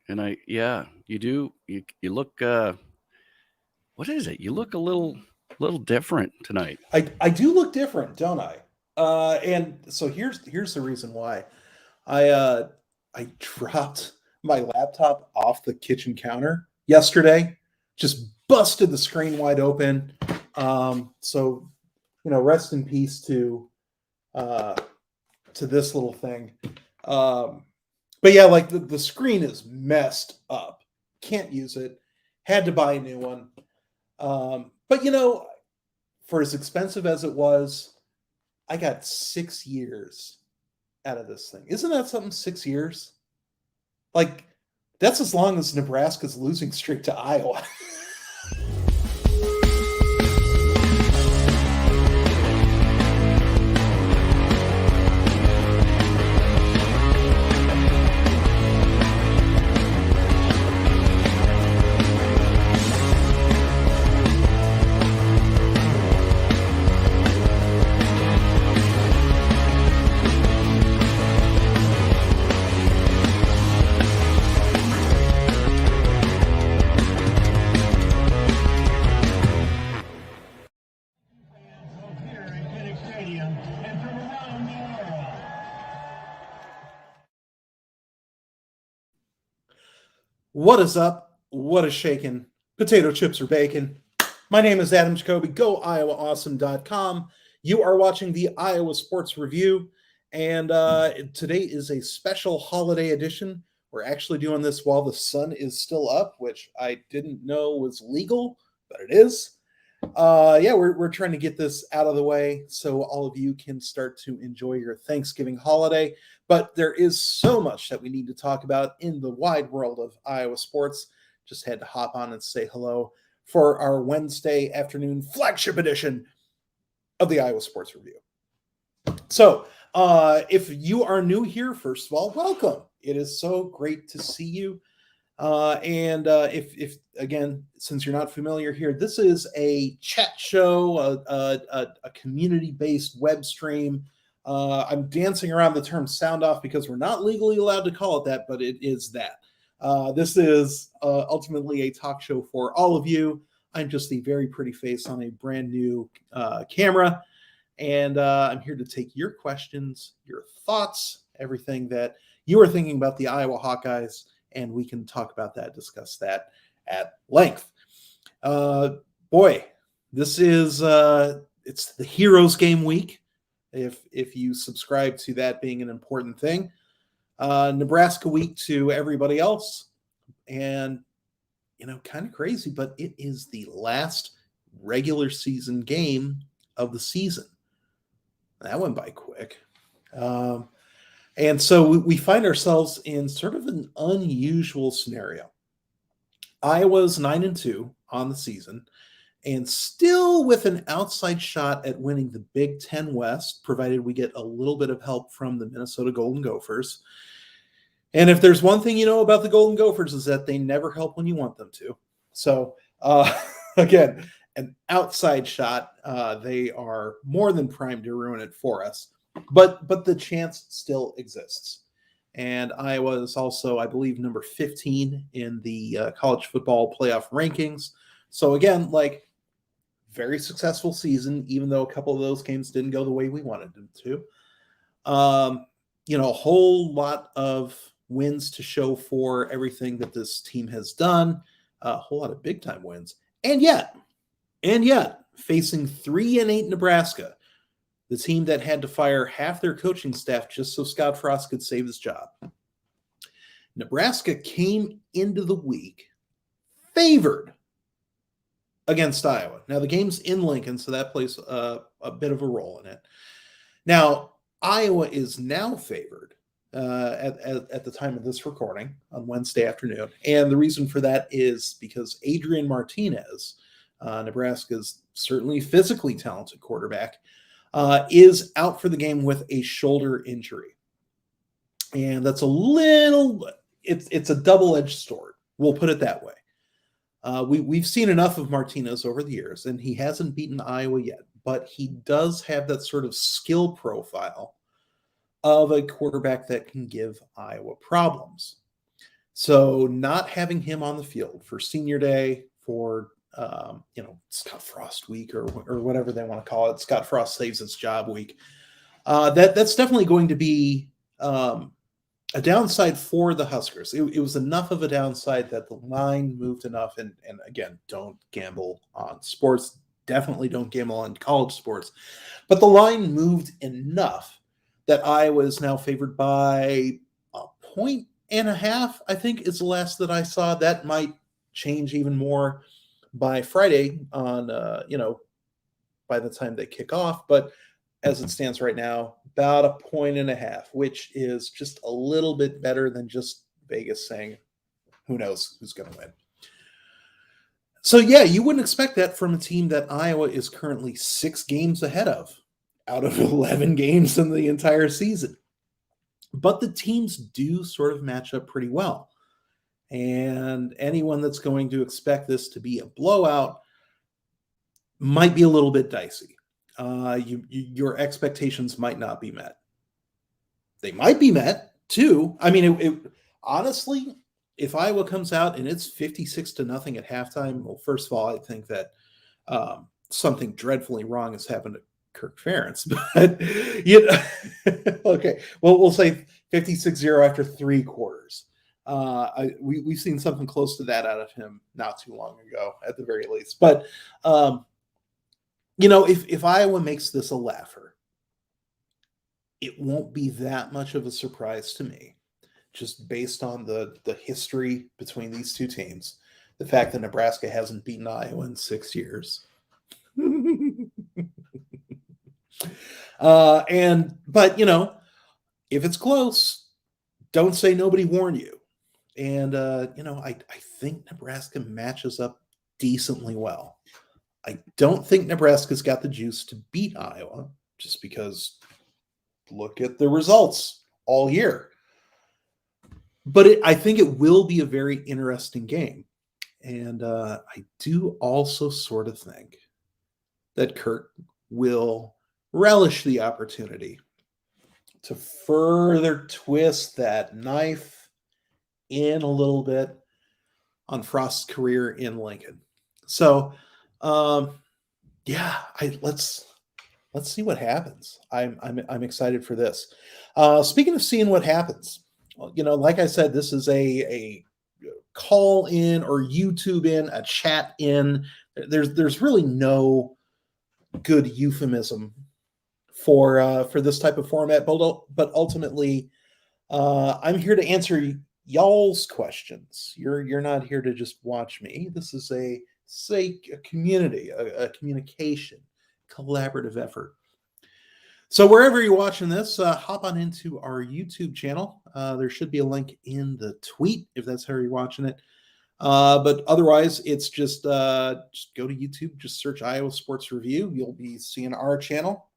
And you do. You look. What is it? You look a little different tonight. I do look different, don't I? And so here's the reason why. I uh, I dropped my laptop off the kitchen counter yesterday, just busted the screen wide open. So rest in peace uh, to this little thing. Um, but yeah, like the screen is messed up. Can't use it. Had to buy a new one. But for as expensive as it was, I got 6 years out of this thing. Isn't that something? 6 years? Like, that's as long as Nebraska's losing streak to Iowa. What is up? What is shaking? Potato chips or bacon? My name is Adam Jacobi. Go IowaAwesome.com. You are watching the Iowa Sports Review, and today is a special holiday edition. We're actually doing this while the sun is still up, which I didn't know was legal, but it is. Yeah, we're trying to get this out of the way so all of you can start to enjoy your Thanksgiving holiday. But there is so much that we need to talk about in the wide world of Iowa sports. Just had to hop on and say hello for our Wednesday afternoon flagship edition of the Iowa Sports Review. So, if you are new here, first of all, welcome. It is so great to see you. If again, since you're not familiar here, this is a chat show, a community-based web stream. I'm dancing around the term sound off because we're not legally allowed to call it that, but it is that. This is ultimately a talk show for all of you. I'm just the very pretty face on a brand new camera, and I'm here to take your questions, your thoughts, everything that you are thinking about the Iowa Hawkeyes, and we can talk about that, discuss that at length. Boy, this is it's the Heroes Game week. If you subscribe to that being an important thing, Nebraska week to everybody else, and kind of crazy, but it is the last regular season game of the season. That went by quick. And so we find ourselves in sort of an unusual scenario. Iowa's 9-2 on the season, and still with an outside shot at winning the Big Ten West, provided we get a little bit of help from the Minnesota Golden Gophers. And if there's one thing you know about the Golden Gophers is that they never help when you want them to. So, again, an outside shot. They are more than primed to ruin it for us. But the chance still exists. And Iowa is also, I believe, number 15 in the college football playoff rankings. So again, like, very successful season, even though a couple of those games didn't go the way we wanted them to. A whole lot of wins to show for everything that this team has done. A whole lot of big time wins. And yet, facing 3-8 Nebraska, the team that had to fire half their coaching staff just so Scott Frost could save his job. Nebraska came into the week favored against Iowa. Now, the game's in Lincoln, so that plays a bit of a role in it. Now, Iowa is now favored at the time of this recording on Wednesday afternoon. And the reason for that is because Adrian Martinez, Nebraska's certainly physically talented quarterback, is out for the game with a shoulder injury. And that's it's a double-edged sword. We'll put it that way. We've seen enough of Martinez over the years, and he hasn't beaten Iowa yet, but he does have that sort of skill profile of a quarterback that can give Iowa problems. So not having him on the field for senior day, for Scott Frost week or whatever they want to call it, Scott Frost saves his job week. That's definitely going to be a downside for the Huskers. It was enough of a downside that the line moved enough. And again, don't gamble on sports. Definitely don't gamble on college sports. But the line moved enough that Iowa is now favored by a point and a half, I think is the last that I saw. That might change even more by Friday on, by the time they kick off. But as it stands right now, about a point and a half, which is just a little bit better than just Vegas saying, who knows who's going to win. So, yeah, you wouldn't expect that from a team that Iowa is currently 6 games ahead of out of 11 games in the entire season. But the teams do sort of match up pretty well. And anyone that's going to expect this to be a blowout might be a little bit dicey. Your expectations might not be met. They might be met too. I mean, honestly, if Iowa comes out and it's 56-0 at halftime, well, first of all, I think that something dreadfully wrong has happened to Kirk Ferentz. But okay, well, we'll say 56-0 after 3 quarters. We've seen something close to that out of him not too long ago, at the very least. But if Iowa makes this a laugher, it won't be that much of a surprise to me, just based on the history between these two teams, the fact that Nebraska hasn't beaten Iowa in 6 years. But if it's close, don't say nobody warned you. And I think Nebraska matches up decently well. I don't think Nebraska's got the juice to beat Iowa, just because look at the results all year. But I think it will be a very interesting game. And I do also sort of think that Kirk will relish the opportunity to further twist that knife in a little bit on Frost's career in Lincoln. So, let's see what happens. I'm excited for this. Speaking of seeing what happens, like I said, this is a call in or YouTube in, a chat in. There's really no good euphemism for this type of format, but ultimately, I'm here to answer y'all's questions. You're not here to just watch me. This is a community, a communication, collaborative effort. So wherever you're watching this, hop on into our YouTube channel. There should be a link in the tweet if that's how you're watching it. But otherwise, it's just go to YouTube, just search Iowa Sports Review. You'll be seeing our channel.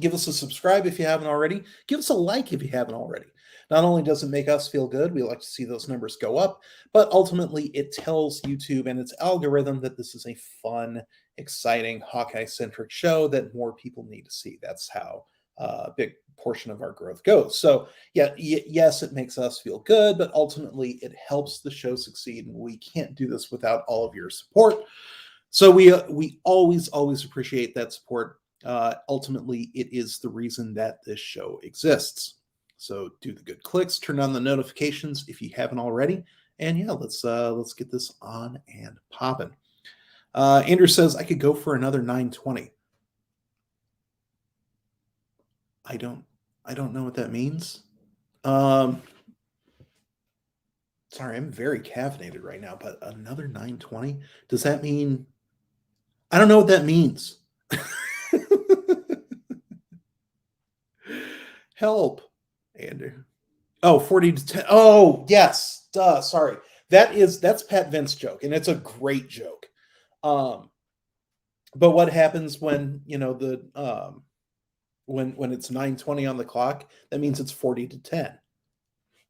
Give us a subscribe if you haven't already. Give us a like if you haven't already. Not only does it make us feel good, we like to see those numbers go up, but ultimately it tells YouTube and its algorithm that this is a fun, exciting, Hawkeye-centric show that more people need to see. That's how a big portion of our growth goes. So yes, it makes us feel good, but ultimately it helps the show succeed, and we can't do this without all of your support. So we always appreciate that support. Ultimately, it is the reason that this show exists. So do the good clicks, turn on the notifications if you haven't already, and let's get this on and popping. Andrew says I could go for another 920. I don't know what that means. Sorry, I'm very caffeinated right now, but another 920? Does that mean? I don't know what that means. Help, Andrew. Oh, 40-10. Oh, yes. Duh. Sorry. That's Pat Vince's joke, and it's a great joke. But what happens when when it's 9:20 on the clock? That means it's 40-10,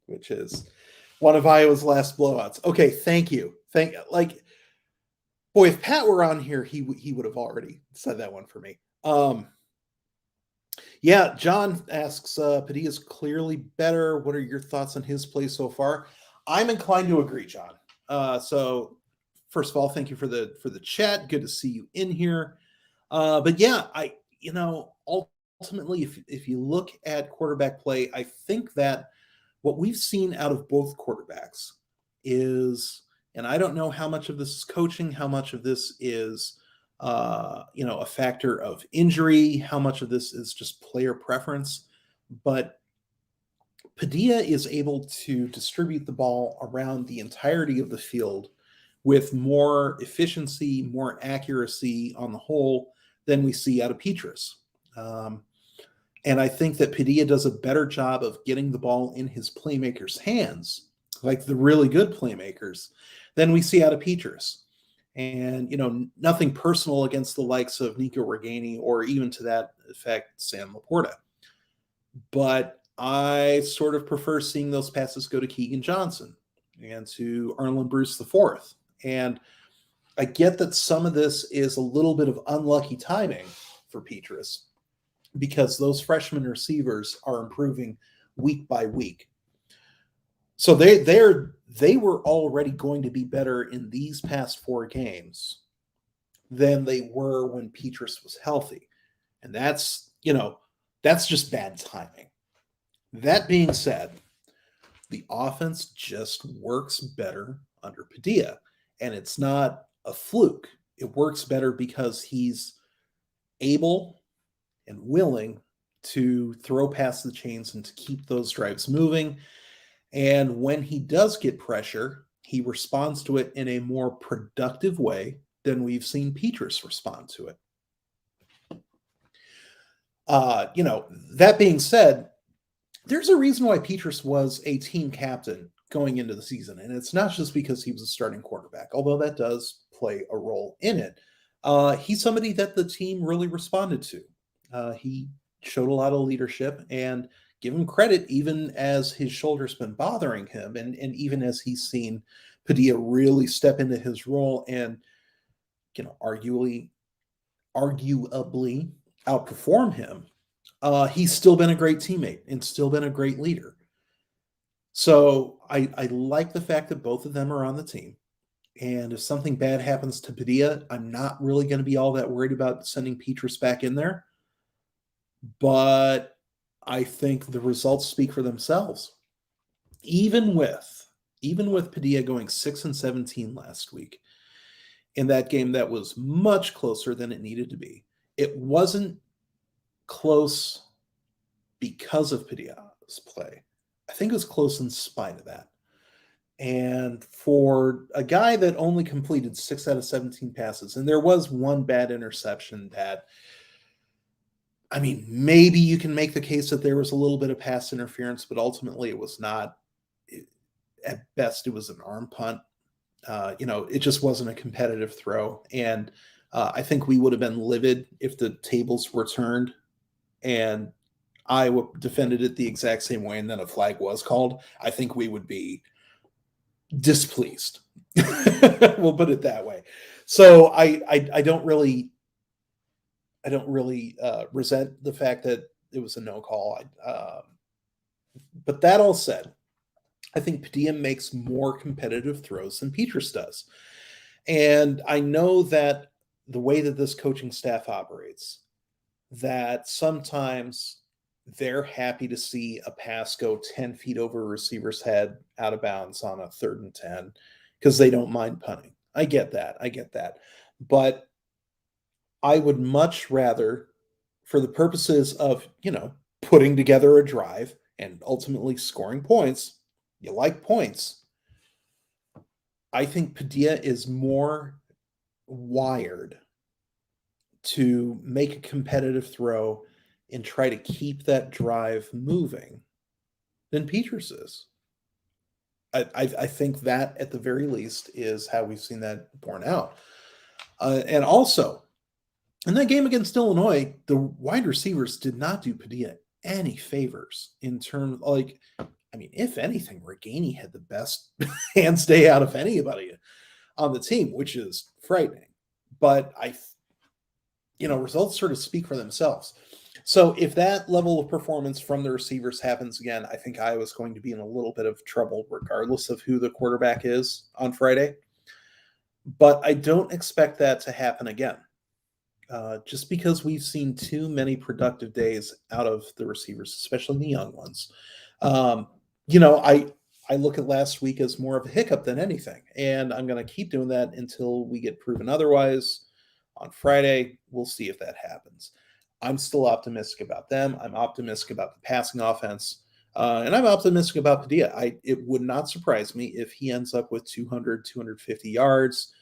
which is one of Iowa's last blowouts. Okay, thank you. Boy, if Pat were on here, he would have already said that one for me. John asks, Padilla's clearly better. What are your thoughts on his play so far? I'm inclined to agree, John. So first of all, thank you for the chat. Good to see you in here. But yeah, ultimately, if you look at quarterback play, I think that what we've seen out of both quarterbacks is, and I don't know how much of this is coaching, how much of this is a factor of injury, how much of this is just player preference, but Padilla is able to distribute the ball around the entirety of the field with more efficiency, more accuracy on the whole than we see out of Petrus. And I think that Padilla does a better job of getting the ball in his playmakers' hands, like the really good playmakers, than we see out of Petrus. And, nothing personal against the likes of Nico Reganey or even to that effect, Sam Laporta. But I sort of prefer seeing those passes go to Keegan Johnson and to Arlen Bruce IV. And I get that some of this is a little bit of unlucky timing for Petrus because those freshman receivers are improving week by week. So they were already going to be better in these past 4 games than they were when Petrus was healthy. And that's just bad timing. That being said, the offense just works better under Padilla. And it's not a fluke. It works better because he's able and willing to throw past the chains and to keep those drives moving. And when he does get pressure, he responds to it in a more productive way than we've seen Petrus respond to it. That being said, there's a reason why Petrus was a team captain going into the season. And it's not just because he was a starting quarterback, although that does play a role in it. He's somebody that the team really responded to. He showed a lot of leadership, and give him credit, even as his shoulder's been bothering him, and even as he's seen Padilla really step into his role and, arguably outperform him. He's still been a great teammate and still been a great leader. So I like the fact that both of them are on the team. And if something bad happens to Padilla, I'm not really going to be all that worried about sending Petrus back in there. But I think the results speak for themselves. Even with Padilla going 6-17 last week, in that game that was much closer than it needed to be, it wasn't close because of Padilla's play. I think it was close in spite of that. And for a guy that only completed 6 out of 17 passes, and there was one bad interception that, maybe you can make the case that there was a little bit of pass interference, but ultimately it was not. At best, it was an arm punt. It just wasn't a competitive throw. And I think we would have been livid if the tables were turned and Iowa defended it the exact same way and then a flag was called. I think we would be displeased. We'll put it that way. So I don't really resent the fact that it was a no call. But that all said, I think Padilla makes more competitive throws than Petrus does. And I know that the way that this coaching staff operates, that sometimes they're happy to see a pass go 10 feet over a receiver's head out of bounds on a 3rd and 10 because they don't mind punting. I get that. But I would much rather, for the purposes of, putting together a drive and ultimately scoring points, you like points. I think Padilla is more wired to make a competitive throw and try to keep that drive moving than Petrus is. I think that, at the very least, is how we've seen that borne out. And also, in that game against Illinois, the wide receivers did not do Padilla any favors in terms, if anything, Reganey had the best hands day out of anybody on the team, which is frightening. But results sort of speak for themselves. So if that level of performance from the receivers happens again, I think Iowa's going to be in a little bit of trouble, regardless of who the quarterback is on Friday. But I don't expect that to happen again. Just because we've seen too many productive days out of the receivers, especially the young ones. I look at last week as more of a hiccup than anything, and I'm going to keep doing that until we get proven otherwise. On Friday, we'll see if that happens. I'm still optimistic about them. I'm optimistic about the passing offense, and I'm optimistic about Padilla. It would not surprise me if he ends up with 200, 250 yards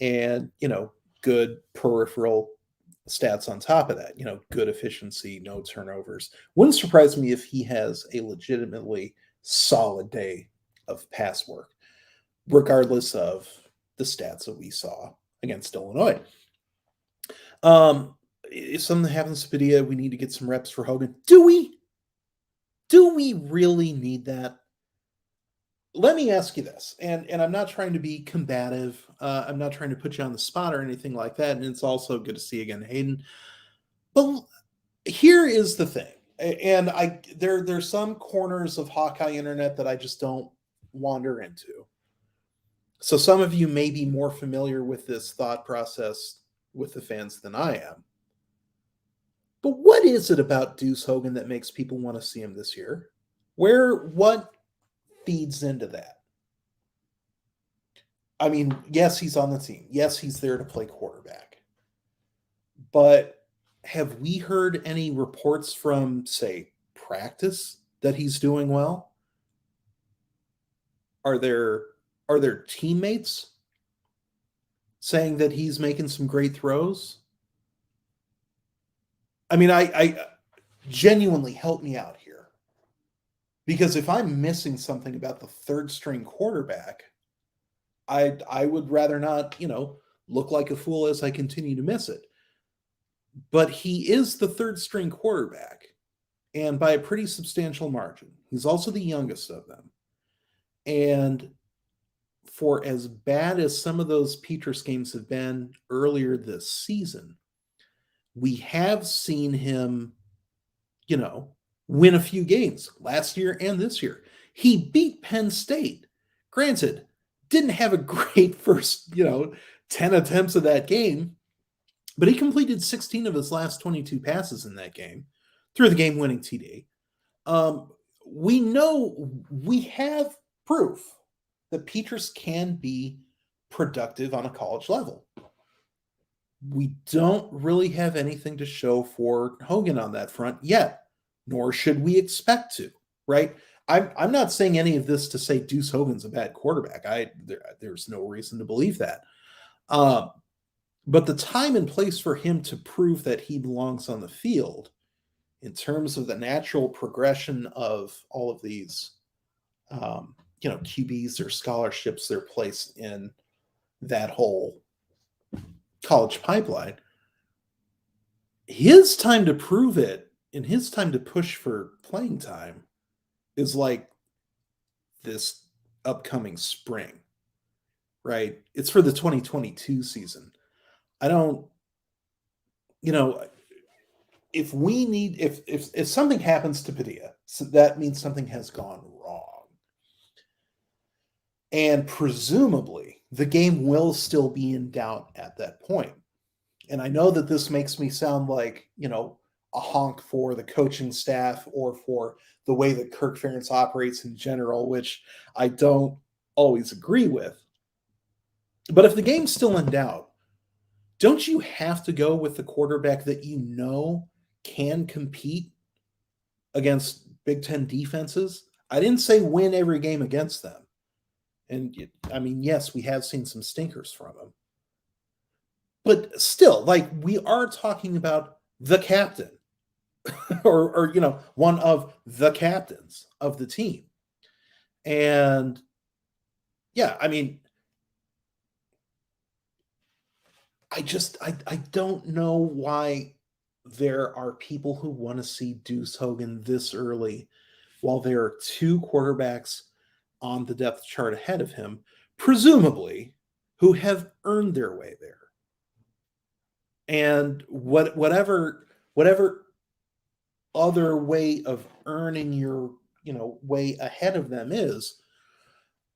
and, good peripheral stats on top of that, good efficiency, no turnovers. Wouldn't surprise me if he has a legitimately solid day of pass work, regardless of the stats that we saw against Illinois. If something happens to Padilla, we need to get some reps for Hogan. Do we really need that? Let me ask you this, and I'm not trying to be combative. I'm not trying to put you on the spot or anything like that. And it's also good to see again, Hayden. But here is the thing, and there's some corners of Hawkeye internet that I just don't wander into. So some of you may be more familiar with this thought process with the fans than I am. But what is it about Deuce Hogan that makes people want to see him this year? What feeds into that? I mean, yes, he's on the team. Yes, he's there to play quarterback. But have we heard any reports from, say, practice that he's doing well? Are there teammates saying that he's making some great throws? I mean, I genuinely, help me out here. Because if I'm missing something about the third string quarterback, I would rather not, look like a fool as I continue to miss it. But he is the third string quarterback, and by a pretty substantial margin. He's also the youngest of them. And for as bad as some of those Petrus games have been earlier this season, we have seen him, win a few games last year and this year. He beat Penn State. Granted, didn't have a great first, 10 attempts of that game, but he completed 16 of his last 22 passes in that game through the game-winning TD. We know we have proof that Petrus can be productive on a college level. We don't really have anything to show for Hogan on that front yet, nor should we expect to, right? I'm not saying any of this to say Deuce Hogan's a bad quarterback. There's no reason to believe that. But the time and place for him to prove that he belongs on the field in terms of the natural progression of all of these, QBs or scholarships they're placed in that whole college pipeline, his time to prove it and his time to push for playing time is like this upcoming spring, right? It's for the 2022 season. I don't, if something happens to Padilla, so that means something has gone wrong. And presumably the game will still be in doubt at that point. And I know that this makes me sound like, a honk for the coaching staff or for the way that Kirk Ferentz operates in general, which I don't always agree with. But if the game's still in doubt, don't you have to go with the quarterback that can compete against Big Ten defenses? I didn't say win every game against them. And yes, we have seen some stinkers from him. But still, we are talking about the captain or one of the captains of the team. And yeah, I don't know why there are people who want to see Deuce Hogan this early while there are two quarterbacks on the depth chart ahead of him, presumably, who have earned their way there. And whatever other way of earning your, way ahead of them is,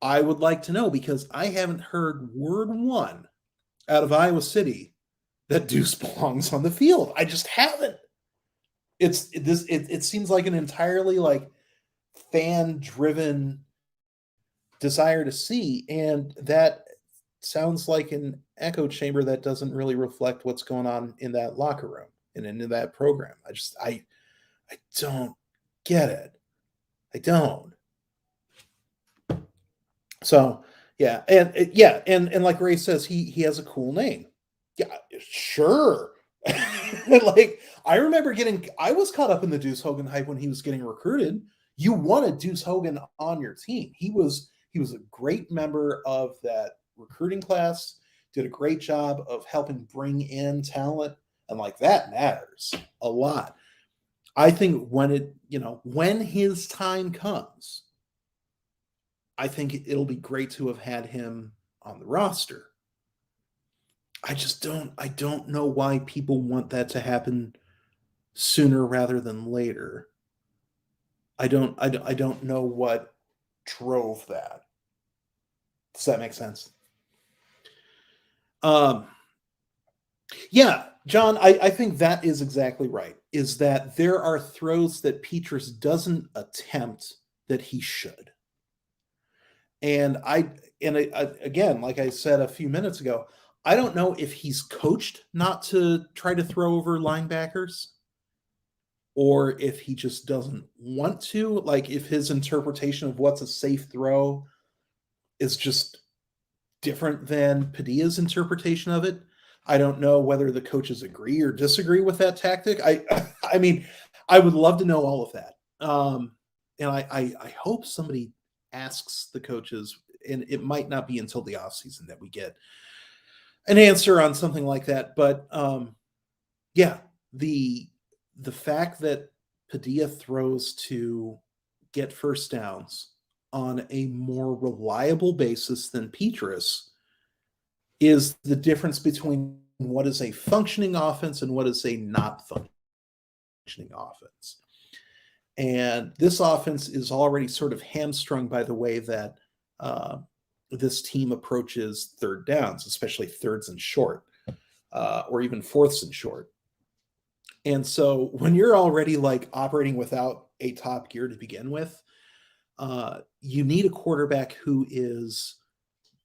I would like to know, because I haven't heard word one out of Iowa City that Deuce belongs on the field. I just haven't. It seems like an entirely like fan driven desire to see, and that sounds like an echo chamber that doesn't really reflect what's going on in that locker room and into that program. I don't get it. I don't. So yeah, and like Ray says, he has a cool name. Yeah, sure. Like I remember I was caught up in the Deuce Hogan hype when he was getting recruited. You wanted Deuce Hogan on your team. He was a great member of that recruiting class. Did a great job of helping bring in talent, and like that matters a lot. I think when his time comes, I think it'll be great to have had him on the roster. I don't know why people want that to happen sooner rather than later. I don't know what drove that. Does that make sense? Yeah, John, I think that is exactly right. Is that there are throws that Petrus doesn't attempt that he should. And again, like I said a few minutes ago, I don't know if he's coached not to try to throw over linebackers, or if he just doesn't want to. Like if his interpretation of what's a safe throw is just different than Padilla's interpretation of it. I don't know whether the coaches agree or disagree with that tactic. I mean, I would love to know all of that. And I hope somebody asks the coaches, and it might not be until the offseason that we get an answer on something like that. But yeah, the fact that Padilla throws to get first downs on a more reliable basis than Petrus is the difference between what is a functioning offense and what is a not functioning offense. And this offense is already sort of hamstrung by the way that this team approaches third downs, especially thirds and short, or even fourths and short. And so when you're already like operating without a top gear to begin with, you need a quarterback who is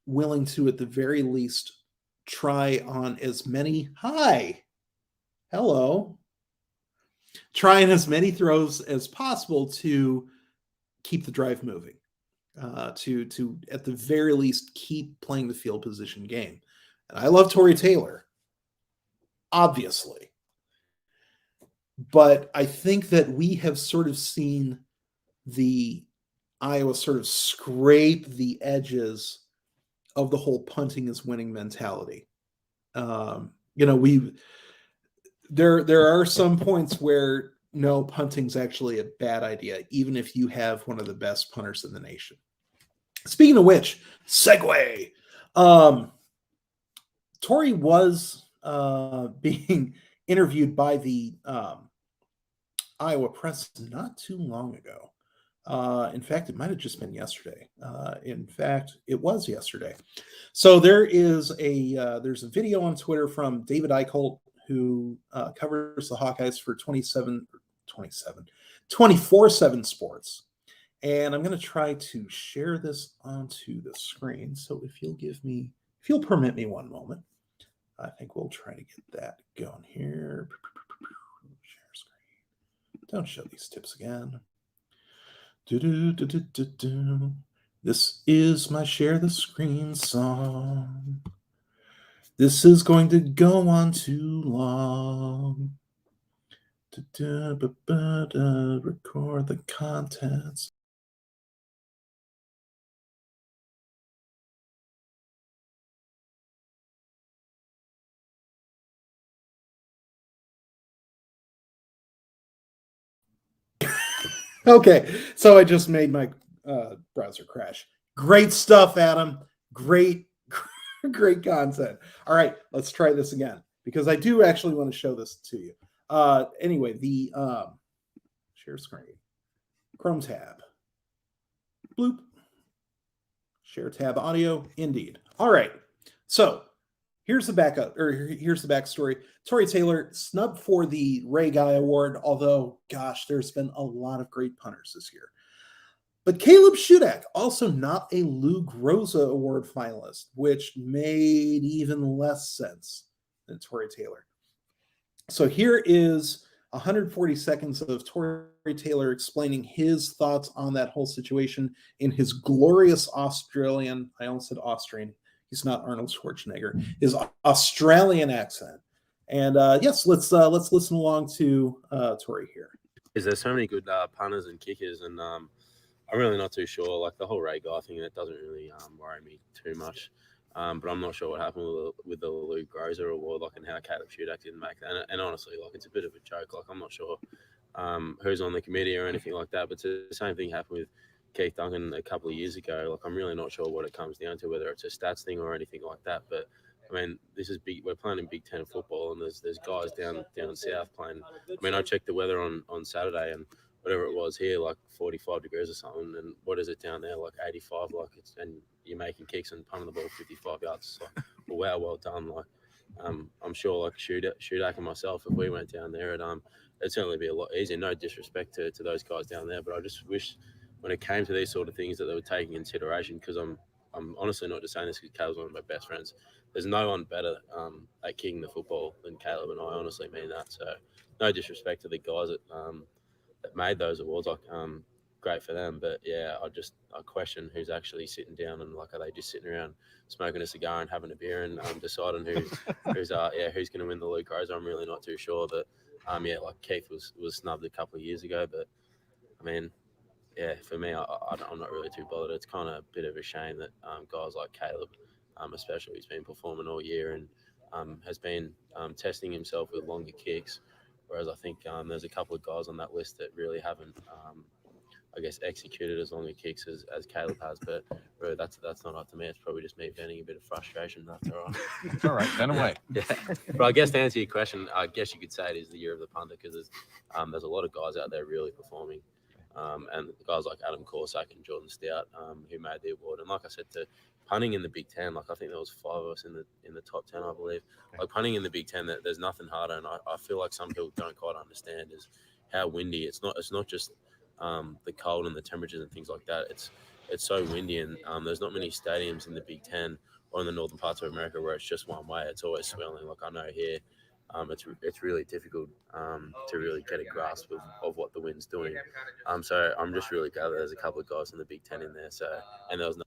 willing to, at the very least, try on as many trying as many throws as possible to keep the drive moving, to at the very least keep playing the field position game. And I love Torrey Taylor, obviously, but I think that we have sort of seen the Iowa sort of scrape the edges of the whole punting is winning mentality. There are some points where no, punting's actually a bad idea, even if you have one of the best punters in the nation. Speaking of which, segue. Torrey was being interviewed by the Iowa Press not too long ago. In fact, it might have just been yesterday. In fact, it was yesterday. So there's a video on Twitter from David Eichholt, who covers the Hawkeyes for 24/7 Sports. And I'm going to try to share this onto the screen. So if you'll permit me one moment, I think we'll try to get that going here. Share screen. Don't show these tips again. This is my share the screen song. This is going to go on too long. Record the contents. Okay, so I just made my browser crash. Great stuff, Adam. Great content. All right, let's try this again, because I do actually want to show this to you. Anyway, Share screen. Chrome tab. Bloop. Share tab audio. Indeed. All right. So here's the backstory. Tory Taylor snubbed for the Ray Guy Award, although, gosh, there's been a lot of great punters this year. But Caleb Shudak, also not a Lou Groza Award finalist, which made even less sense than Tory Taylor. So here is 140 seconds of Tory Taylor explaining his thoughts on that whole situation in his glorious Australian, I almost said Austrian, he's not Arnold Schwarzenegger, his Australian accent. And yes, let's listen along to Tory here. There's so many good punters and kickers, and I'm really not too sure. Like the whole Ray Guy thing, that doesn't really worry me too much. But I'm not sure what happened with the Lou Groza Award, like, and how Caleb Shudak didn't make that. And honestly, like, it's a bit of a joke. Like, I'm not sure who's on the committee or anything like that. But the same thing happened with Keith Duncan a couple of years ago. Like, I'm really not sure what it comes down to, whether it's a stats thing or anything like that. But I mean, this is big. We're playing in Big Ten football, and there's guys down south playing. I mean, I checked the weather on Saturday, and whatever it was here, like 45 degrees or something. And what is it down there? Like 85. Like and you're making kicks and punting the ball 55 yards. It's like, well done. Like, I'm sure, like Shudak and myself, if we went down there, it'd certainly be a lot easier. No disrespect to those guys down there, but I just wish when it came to these sort of things that they were taking consideration, because I'm honestly not just saying this because Caleb's one of my best friends. There's no one better at kicking the football than Caleb, and I honestly mean that. So no disrespect to the guys that made those awards. Like, great for them, but yeah, I question who's actually sitting down and, like, are they just sitting around smoking a cigar and having a beer and deciding who's going to win the Lou Groza? I'm really not too sure. But like Keith was snubbed a couple of years ago, but I mean, yeah, for me, I'm not really too bothered. It's kind of a bit of a shame that guys like Caleb, especially, he's been performing all year and has been testing himself with longer kicks, whereas I think there's a couple of guys on that list that really haven't, I guess, executed as long a kicks as Caleb has. But really, that's not up to me. It's probably just me venting a bit of frustration. That's all right. It's all right. Vent away. Yeah. But I guess to answer your question, I guess you could say it is the year of the punter, because there's a lot of guys out there really performing. And guys like Adam Corsack and Jordan Stout, who made the award. And like I said, to punting in the Big Ten, like, I think there was 5 of us in the top 10, I believe. Like, punting in the Big Ten, there's nothing harder. And I feel like some people don't quite understand is how windy. It's not just the cold and the temperatures and things like that. It's so windy, and there's not many stadiums in the Big Ten or in the northern parts of America where it's just one way. It's always swelling. Like, I know here, it's really difficult to really get a grasp of what the wind's doing. So I'm just really glad that there's a couple of guys in the Big Ten in there. So, and there was no.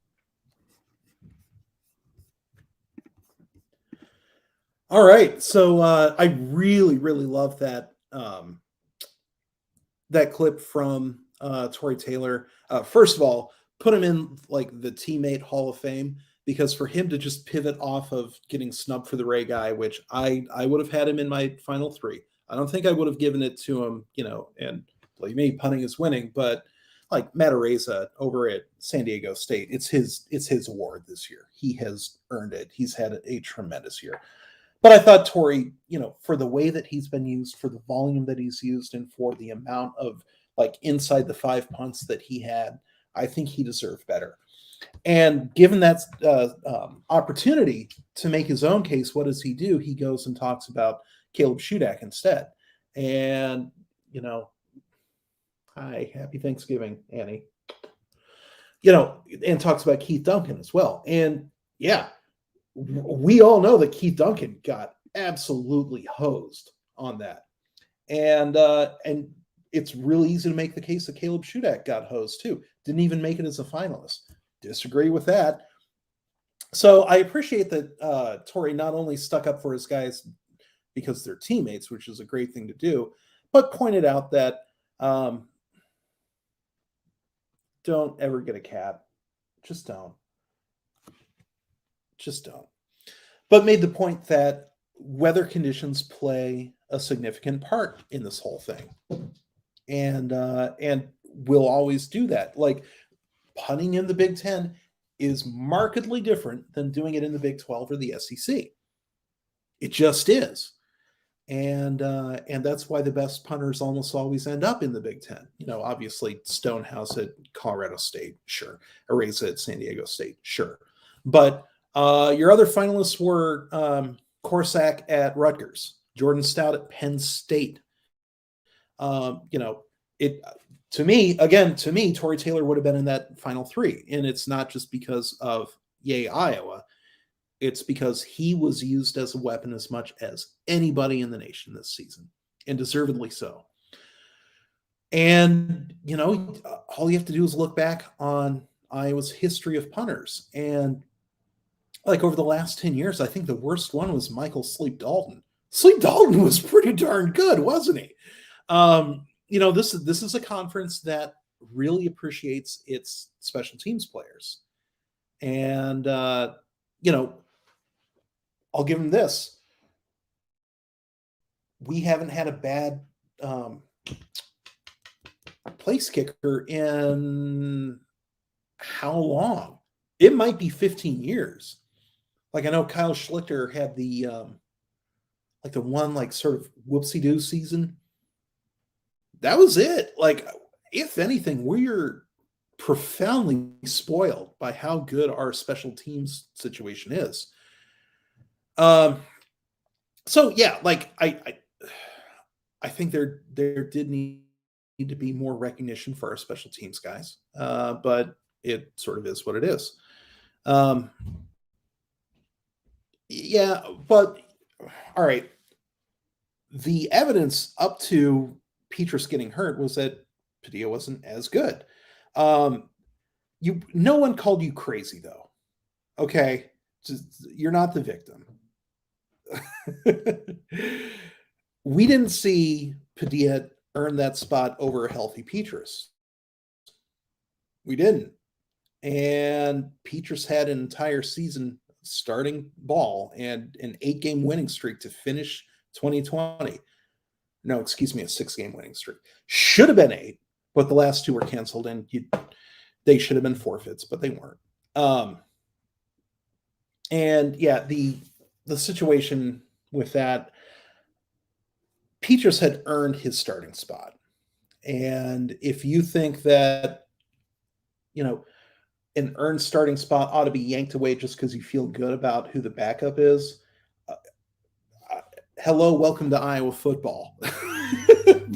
All right, so I really love that that clip from Tory Taylor. First of all, put him in, like, the teammate Hall of Fame, because for him to just pivot off of getting snubbed for the Ray Guy, which I would have had him in my final 3. I don't think I would have given it to him, and believe me, punting is winning, but like Matt Areza over at San Diego State, it's his award this year. He has earned it. He's had a tremendous year. But I thought Tory, for the way that he's been used, for the volume that he's used, and for the amount of, like, inside the 5 punts that he had, I think he deserved better. And given that opportunity to make his own case, what does he do? He goes and talks about Caleb Shudak instead. And, hi, happy Thanksgiving, Annie. And talks about Keith Duncan as well. And yeah, we all know that Keith Duncan got absolutely hosed on that. And it's really easy to make the case that Caleb Shudak got hosed too. Didn't even make it as a finalist. Disagree with that. So I appreciate that Tory not only stuck up for his guys because they're teammates, which is a great thing to do, but pointed out that don't ever get a cat. Just don't. But made the point that weather conditions play a significant part in this whole thing. And will always do that. Like, punting in the Big Ten is markedly different than doing it in the Big 12 or the SEC. It just is. And that's why the best punters almost always end up in the Big Ten. Obviously Stonehouse at Colorado State, sure. Areza at San Diego State, sure. But your other finalists were Corsack at Rutgers, Jordan Stout at Penn State. To me, Tory Taylor would have been in that final three. And it's not just because of yay Iowa. It's because he was used as a weapon as much as anybody in the nation this season, and deservedly so. And, all you have to do is look back on Iowa's history of punters. And like over the last 10 years, I think the worst one was Michael Sleep Dalton. Sleep Dalton was pretty darn good, wasn't he? This is a conference that really appreciates its special teams players. And, I'll give him this. We haven't had a bad place kicker in how long? It might be 15 years. Like I know Kyle Schlichter had the one sort of whoopsie-doo season. That was it. Like, if anything, we're profoundly spoiled by how good our special teams situation is. So yeah, I think there did need to be more recognition for our special teams guys. But it sort of is what it is. Yeah, but all right. The evidence up to Petrus getting hurt was that Padilla wasn't as good. No one called you crazy though. Okay. You're not the victim. We didn't see Padilla earn that spot over a healthy Petrus. We didn't. And Petrus had an entire season starting ball and an 8-game winning streak to finish 2020. No, excuse me, a 6-game winning streak. Should have been 8, but the last 2 were canceled, and they should have been forfeits, but they weren't. And yeah, the situation with that, Petrus had earned his starting spot. And if you think that, an earned starting spot ought to be yanked away just because you feel good about who the backup is, hello, welcome to Iowa football.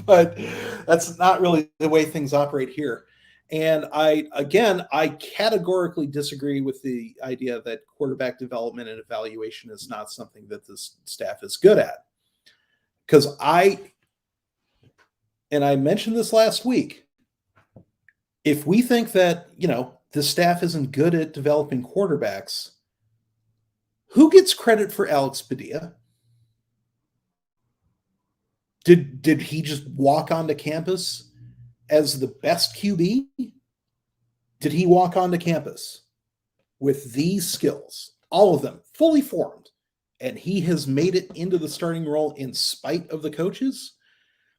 But that's not really the way things operate here. And I categorically disagree with the idea that quarterback development and evaluation is not something that this staff is good at. Because I mentioned this last week, if we think that, the staff isn't good at developing quarterbacks, who gets credit for Alex Padilla? Did he just walk onto campus as the best QB? Did he walk onto campus with these skills, all of them fully formed, and he has made it into the starting role in spite of the coaches?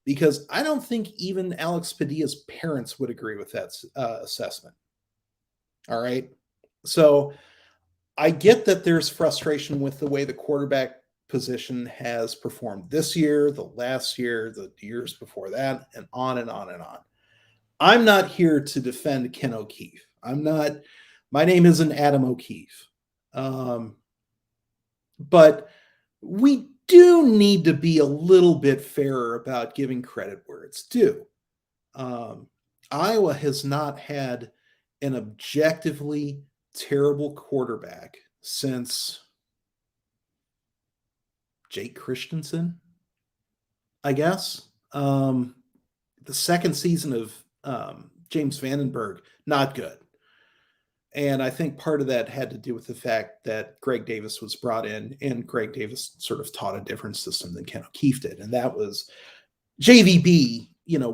Because I don't think even Alex Padilla's parents would agree with that assessment. All right. So I get that there's frustration with the way the quarterback position has performed this year, the last year, the years before that, and on and on and on. I'm not here to defend Ken O'Keefe. My name isn't Adam O'Keefe. But we do need to be a little bit fairer about giving credit where it's due. Iowa has not had an objectively terrible quarterback since Jake Christensen, I guess. The second season of James Vandenberg, not good. And I think part of that had to do with the fact that Greg Davis was brought in, and Greg Davis sort of taught a different system than Ken O'Keefe did. And that was JVB,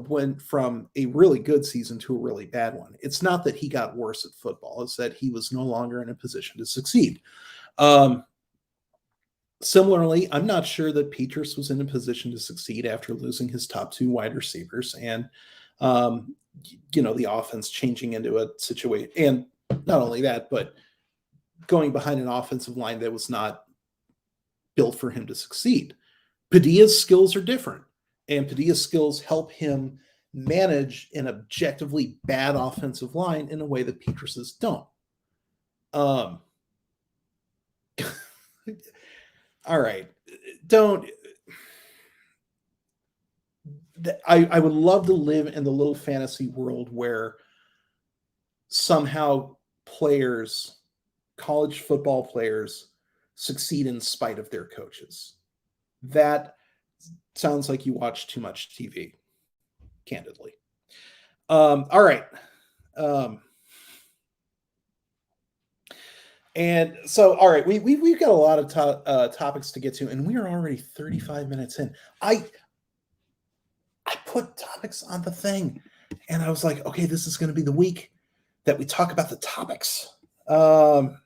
went from a really good season to a really bad one. It's not that he got worse at football. It's that he was no longer in a position to succeed. Similarly, I'm not sure that Petrus was in a position to succeed after losing his top 2 wide receivers and, the offense changing into a situation. And not only that, but going behind an offensive line that was not built for him to succeed. Padilla's skills are different, and Padilla's skills help him manage an objectively bad offensive line in a way that Petrus's don't. All right, don't. I would love to live in the little fantasy world where somehow players, college football players, succeed in spite of their coaches. That sounds like you watch too much TV, candidly. All right. And so, all right, we've got a lot of topics to get to, and we are already 35 minutes in. I put topics on the thing, and I was like, okay, this is going to be the week that we talk about the topics. And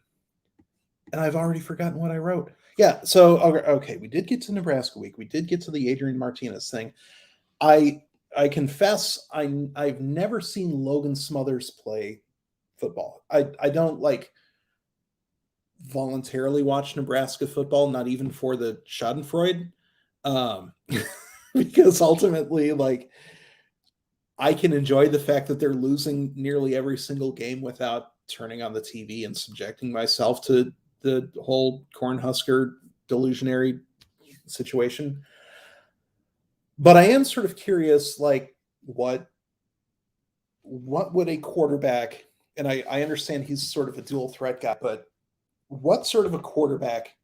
I've already forgotten what I wrote. Yeah, so okay, we did get to Nebraska week. We did get to the Adrian Martinez thing. I confess I've never seen Logan Smothers play football. I don't like voluntarily watch Nebraska football, not even for the Schadenfreude, because ultimately, like, I can enjoy the fact that they're losing nearly every single game without turning on the TV and subjecting myself to the whole Cornhusker delusionary situation. But I am sort of curious, like, what would a quarterback, and I understand he's sort of a dual threat guy, but what sort of a quarterback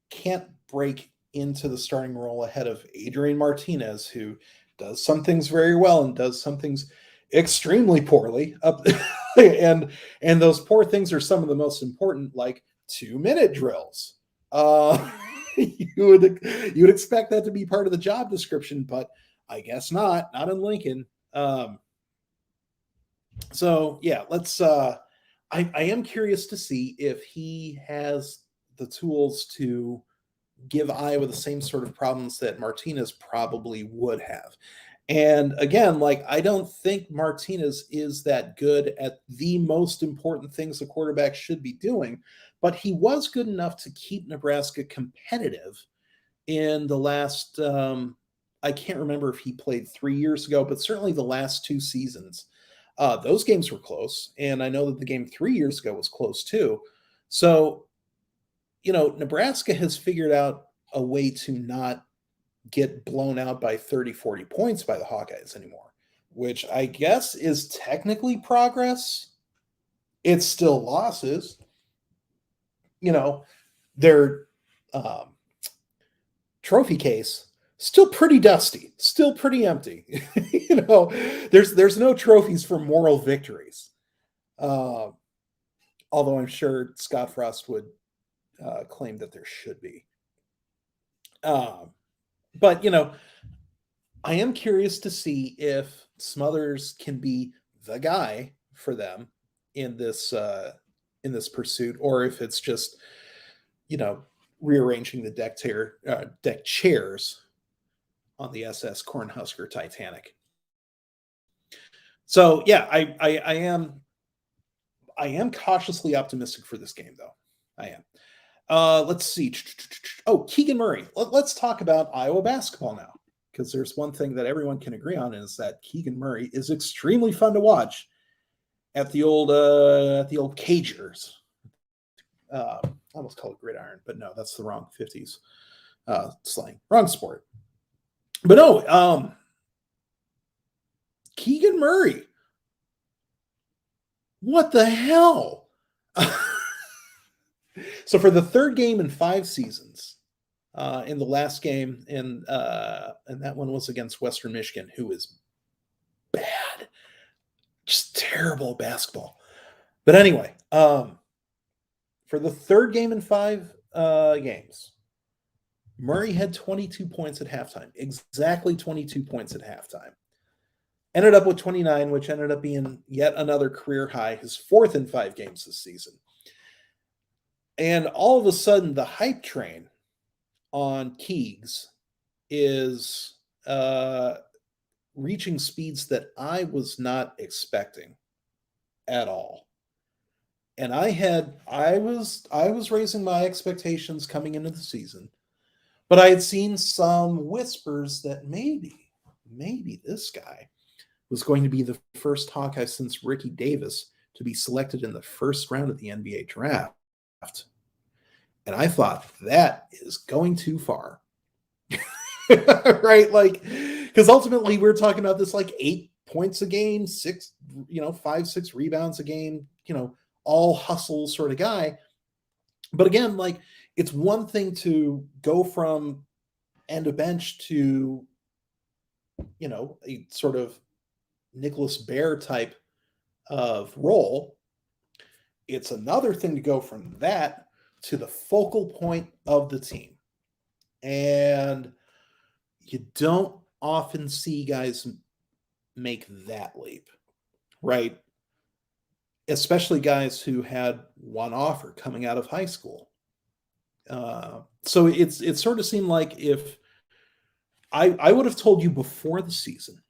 can't break into the starting role ahead of Adrian Martinez, who does some things very well and does some things extremely poorly. And those poor things are some of the most important, like 2-minute drills. You would expect that to be part of the job description, but I guess not in Lincoln. So yeah, let's I am curious to see if he has the tools to give Iowa the same sort of problems that Martinez probably would have. And again, like, I don't think Martinez is that good at the most important things a quarterback should be doing, but he was good enough to keep Nebraska competitive in the last, I can't remember if he played 3 years ago, but certainly the last 2 seasons. Those games were close, and I know that the game 3 years ago was close too. So, Nebraska has figured out a way to not get blown out by 30, 40 points by the Hawkeyes anymore, which I guess is technically progress. It's still losses. Their trophy case still pretty dusty, still pretty empty. There's no trophies for moral victories. Although I'm sure Scott Frost would claim that there should be. But I am curious to see if Smothers can be the guy for them in this pursuit, or if it's just rearranging the deck chairs on the SS Cornhusker Titanic. So yeah, I am cautiously optimistic for this game, though. I am. Let's see. Oh, Keegan Murray. Let's talk about Iowa basketball now, because there's one thing that everyone can agree on, is that Keegan Murray is extremely fun to watch at the old Cagers. I almost call it gridiron, but no, that's the wrong 50s slang. Wrong sport. But no, Keegan Murray. What the hell? So for the third game in 5 seasons, in the last game, and that one was against Western Michigan, who is bad, just terrible basketball. But anyway, for the third game in 5 games, Murray had 22 points at halftime, exactly 22 points at halftime. Ended up with 29, which ended up being yet another career high, his 4th in 5 games this season. And all of a sudden, the hype train on Keegs is reaching speeds that I was not expecting at all. And I was raising my expectations coming into the season, But I had seen some whispers that maybe this guy was going to be the first Hawkeye since Ricky Davis to be selected in the first round of the NBA draft. And I thought, that is going too far. Right? Like, because ultimately we're talking about this like 8 points a game, 5-6 rebounds a game, all hustle sort of guy. But again, like, it's one thing to go from end of bench to, a sort of Nicholas Bear type of role. It's another thing to go from that to the focal point of the team. And you don't often see guys make that leap, right? Especially guys who had one offer coming out of high school. So it sort of seemed like if I would have told you before the season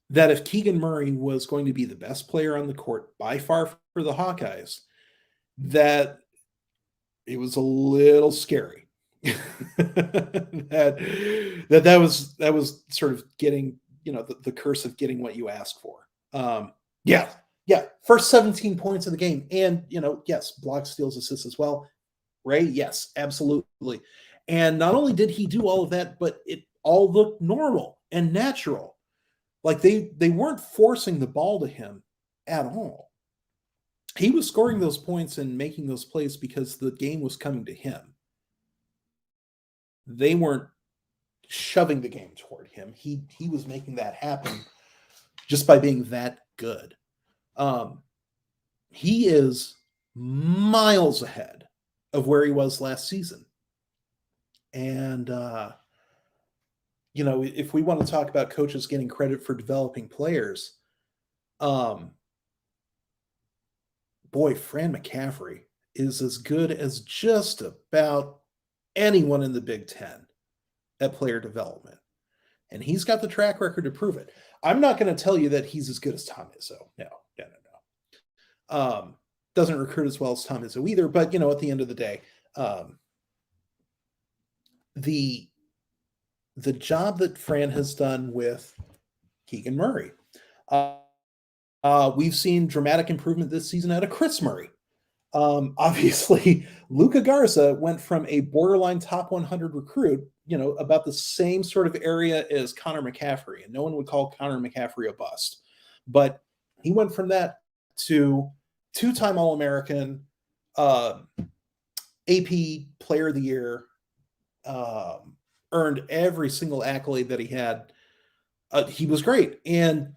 that if Keegan Murray was going to be the best player on the court by far for the Hawkeyes, that it was a little scary. that was sort of getting, the curse of getting what you ask for. Yeah. First 17 points of the game. And, yes, blocks, steals, assists as well. Ray, yes, absolutely. And not only did he do all of that, but it all looked normal and natural. Like they weren't forcing the ball to him at all. He was scoring those points and making those plays because the game was coming to him. They weren't shoving the game toward him. He was making that happen just by being that good. He is miles ahead of where he was last season. And, if we want to talk about coaches getting credit for developing players, boy, Fran McCaffrey is as good as just about anyone in the Big Ten at player development. And he's got the track record to prove it. I'm not going to tell you that he's as good as Tom Izzo. No. Doesn't recruit as well as Tom Izzo either, but, at the end of the day, the job that Fran has done with Keegan Murray. We've seen dramatic improvement this season out of Chris Murray. Obviously, Luka Garza went from a borderline top 100 recruit, about the same sort of area as Connor McCaffrey, and no one would call Connor McCaffrey a bust. But he went from that to two-time All-American, AP Player of the Year, earned every single accolade that he had. He was great. And,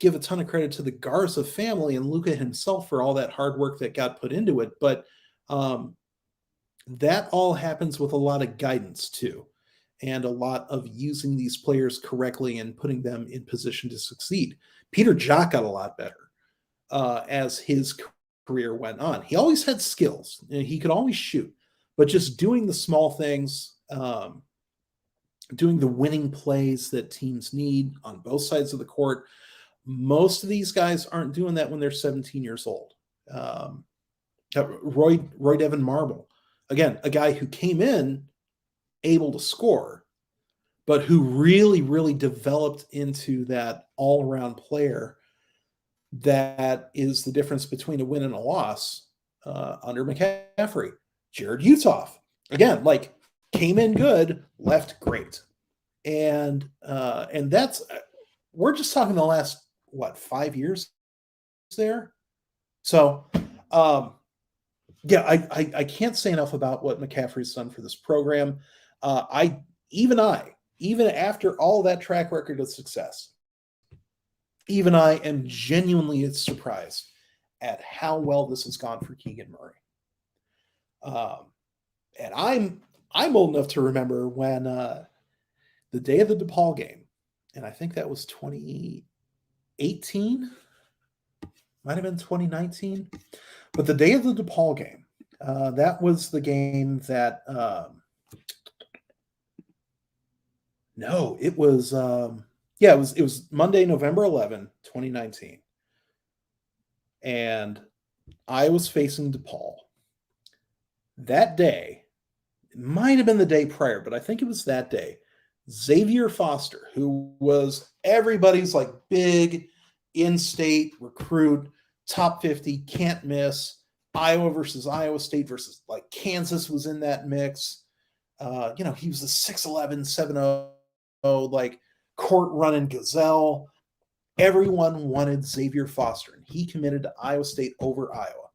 give a ton of credit to the Garza family and Luka himself for all that hard work that got put into it. But that all happens with a lot of guidance too, and a lot of using these players correctly and putting them in position to succeed. Peter Jok got a lot better as his career went on. He always had skills. He could always shoot, but just doing the small things, doing the winning plays that teams need on both sides of the court. Most of these guys aren't doing that when they're 17 years old. Roy Devin Marble, again, a guy who came in able to score, but who really, really developed into that all-around player that is the difference between a win and a loss under McCaffrey. Jared Utoff, again, like, came in good, left great. And that's, we're just talking the last, 5 years there? So, I can't say enough about what McCaffrey's done for this program. Even after all that track record of success, even I am genuinely surprised at how well this has gone for Keegan Murray. And I'm old enough to remember when the day of the DePaul game, and I think that was 2018, might have been 2019, but the day of the DePaul game, that was the game that it was Monday, November 11, 2019, and I was facing DePaul. That day, might have been the day prior, but I think it was that day. Xavier Foster, who was everybody's like big in-state recruit, top 50, can't miss. Iowa versus Iowa State versus like Kansas was in that mix. He was a 6'11", 7'0", like court running gazelle. Everyone wanted Xavier Foster, and he committed to Iowa State over Iowa.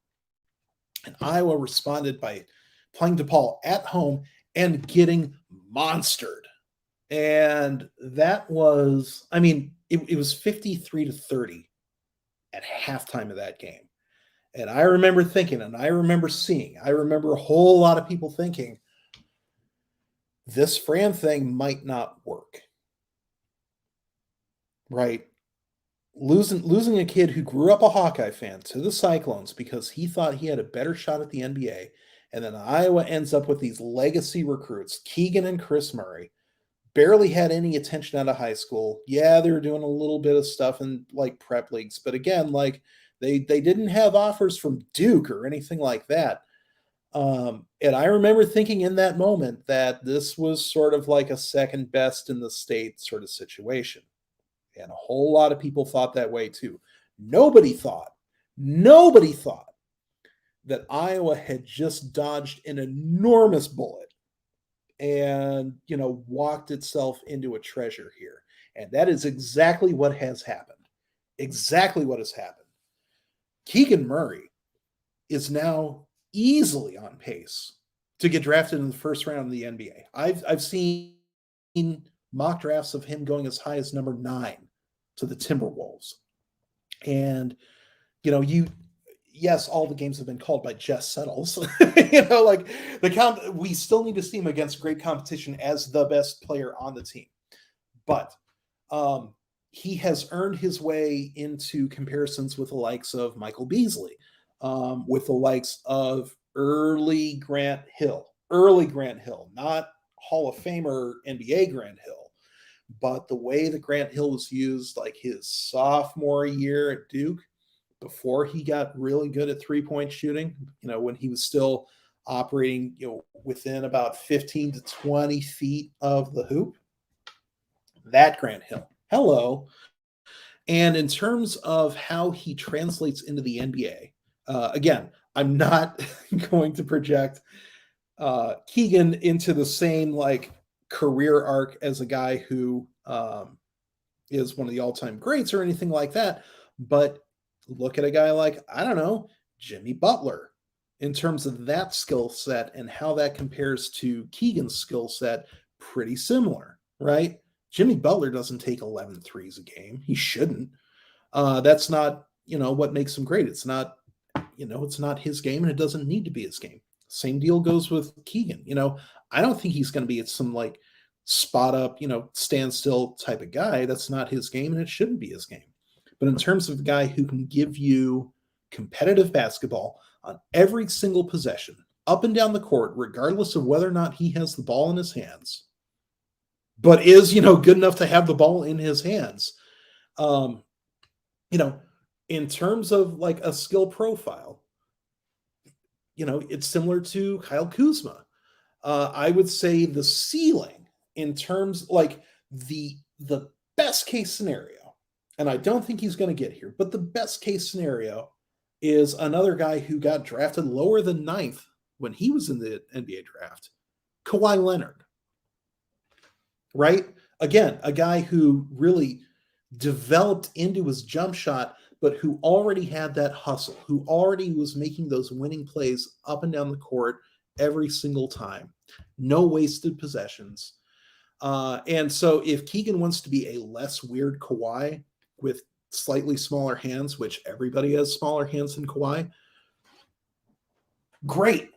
And Iowa responded by playing DePaul at home and getting monstered. And that was, it was 53-30 at halftime of that game. And I remember thinking, and I remember seeing, I remember a whole lot of people thinking, this Fran thing might not work. Right? Losing a kid who grew up a Hawkeye fan to the Cyclones because he thought he had a better shot at the NBA, and then Iowa ends up with these legacy recruits, Keegan and Chris Murray, barely had any attention out of high school. Yeah, they were doing a little bit of stuff in like prep leagues, but again, like they didn't have offers from Duke or anything like that. And I remember thinking in that moment that this was sort of like a second best in the state sort of situation. And a whole lot of people thought that way too. Nobody thought that Iowa had just dodged an enormous bullet and, walked itself into a treasure here. And that is exactly what has happened. Exactly what has happened. Keegan Murray is now easily on pace to get drafted in the first round of the NBA. I've seen mock drafts of him going as high as number 9 to the Timberwolves. And, yes, all the games have been called by Jess Settles. We still need to see him against great competition as the best player on the team. But he has earned his way into comparisons with the likes of Michael Beasley, with the likes of early Grant Hill, not Hall of Famer NBA Grant Hill, but the way that Grant Hill was used like his sophomore year at Duke, before he got really good at three-point shooting, when he was still operating, within about 15 to 20 feet of the hoop, that Grant Hill. Hello. And in terms of how he translates into the NBA, again, I'm not going to project Keegan into the same like career arc as a guy who is one of the all-time greats or anything like that. But look at a guy like, I don't know, Jimmy Butler in terms of that skill set and how that compares to Keegan's skill set, pretty similar, right? Jimmy Butler doesn't take 11 threes a game. He shouldn't. That's not, what makes him great. It's not, it's not his game and it doesn't need to be his game. Same deal goes with Keegan. I don't think he's going to be some like spot up, standstill type of guy. That's not his game and it shouldn't be his game. But in terms of a guy who can give you competitive basketball on every single possession, up and down the court, regardless of whether or not he has the ball in his hands, but is, good enough to have the ball in his hands. In terms of like a skill profile, it's similar to Kyle Kuzma. I would say the ceiling in terms like the best case scenario, and I don't think he's going to get here, but the best case scenario is another guy who got drafted lower than 9th when he was in the NBA draft, Kawhi Leonard. Right? Again, a guy who really developed into his jump shot, but who already had that hustle, who already was making those winning plays up and down the court every single time. No wasted possessions. And so if Keegan wants to be a less weird Kawhi with slightly smaller hands, which everybody has smaller hands than Kawhi, great.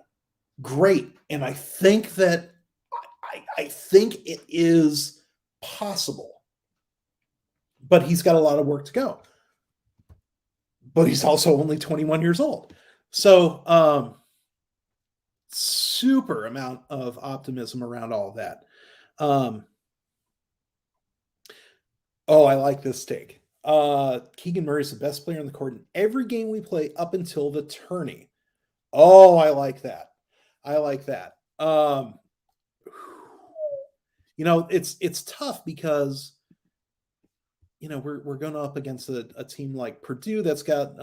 And I think that I think it is possible, but he's got a lot of work to go. But he's also only 21 years old. So super amount of optimism around all of that. I like this take. Keegan Murray is the best player on the court in every game we play up until the tourney. Oh, I like that. it's tough because we're going up against a team like Purdue that's got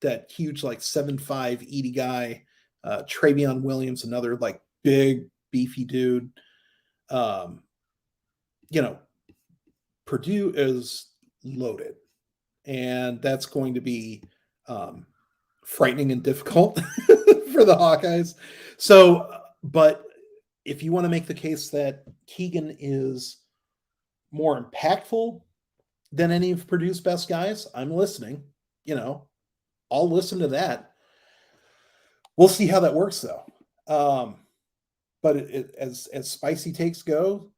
that huge like 7'5" Edie guy, Travion Williams, another like big beefy dude. Purdue is loaded, and that's going to be frightening and difficult for the Hawkeyes. So, but if you want to make the case that Keegan is more impactful than any of Purdue's best guys, I'm listening. I'll listen to that. We'll see how that works, though. But as spicy takes go,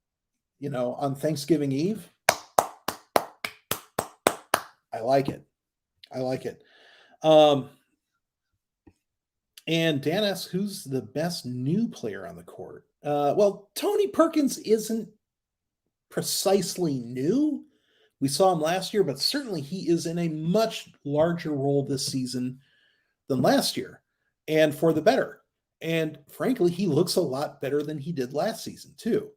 on Thanksgiving Eve, I like it. And Dan asks, who's the best new player on the court? Well, Tony Perkins isn't precisely new. We saw him last year, but certainly he is in a much larger role this season than last year, and for the better. And frankly, he looks a lot better than he did last season, too.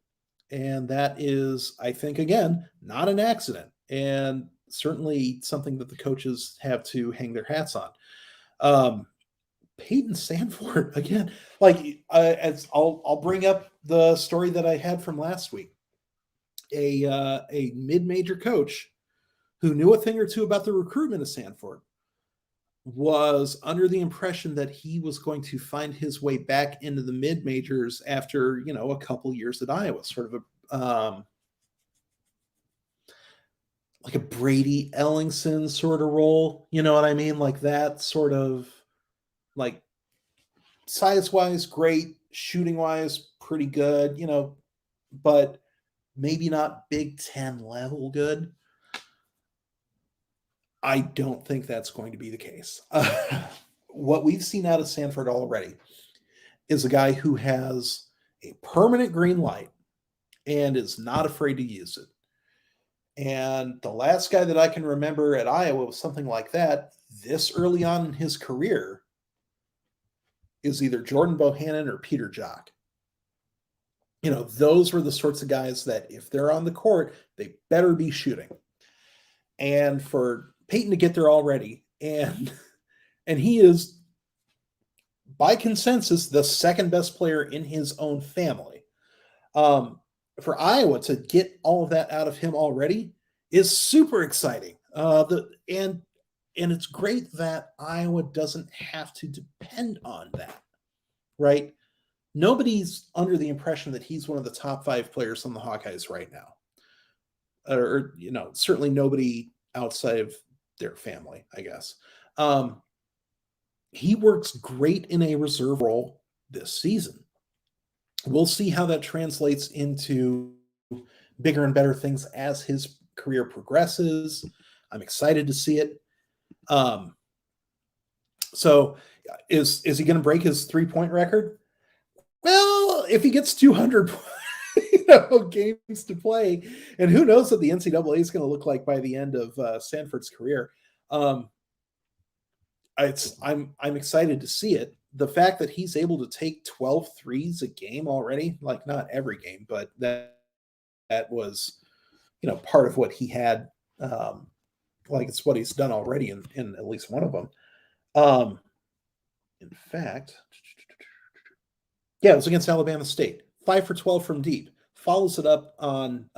And that is, I think, again, not an accident, and certainly something that the coaches have to hang their hats on. Peyton Sandfort, again, as I'll bring up the story that I had from last week. A mid-major coach who knew a thing or two about the recruitment of Sandfort was under the impression that he was going to find his way back into the mid-majors after, a couple years at Iowa, sort of like a Brady Ellingson sort of role. You know what I mean? Like that sort of, like, size-wise, great, shooting-wise, pretty good, but maybe not Big Ten level good. I don't think that's going to be the case. What we've seen out of Sandfort already is a guy who has a permanent green light and is not afraid to use it. And the last guy that I can remember at Iowa was something like that this early on in his career is either Jordan Bohannon or Peter Jock. Those were the sorts of guys that if they're on the court, they better be shooting. And for Peyton to get there already, and he is, by consensus, the second best player in his own family. For Iowa to get all of that out of him already is super exciting. And it's great that Iowa doesn't have to depend on that, right? Nobody's under the impression that he's one of the top 5 players on the Hawkeyes right now. Or certainly nobody outside of their family, I guess. He works great in a reserve role this season. We'll see how that translates into bigger and better things as his career progresses. I'm excited to see it. So is he going to break his 3-point record? Well, if he gets 200 games to play, and who knows what the NCAA is going to look like by the end of Sandfort's career. I'm excited to see it. The fact that he's able to take 12 threes a game already, like not every game, but that was, part of what he had. Like it's what he's done already in at least one of them. In fact, it was against Alabama State. 5 for 12 from deep. Follows it up on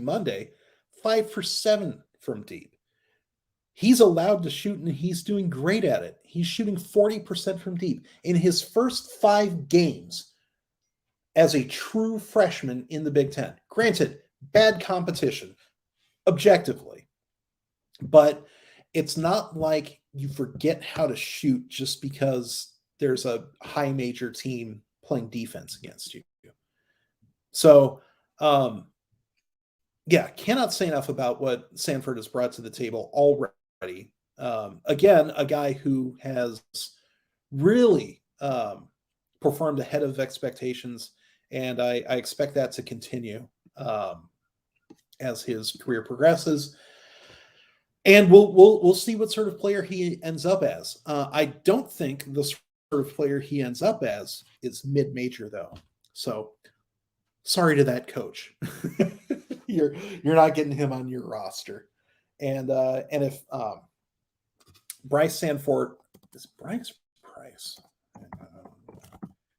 Monday. 5 for 7 from deep. He's allowed to shoot, and he's doing great at it. He's shooting 40% from deep in his first 5 games as a true freshman in the Big Ten. Granted, bad competition, objectively. But it's not like you forget how to shoot just because there's a high major team playing defense against you. So, cannot say enough about what Sandfort has brought to the table already. Again, a guy who has really performed ahead of expectations, and I expect that to continue as his career progresses. And we'll see what sort of player he ends up as. I don't think the sort of player he ends up as is mid-major, though. So sorry to that coach. you're not getting him on your roster. And if Bryce Sanford is Bryce Price,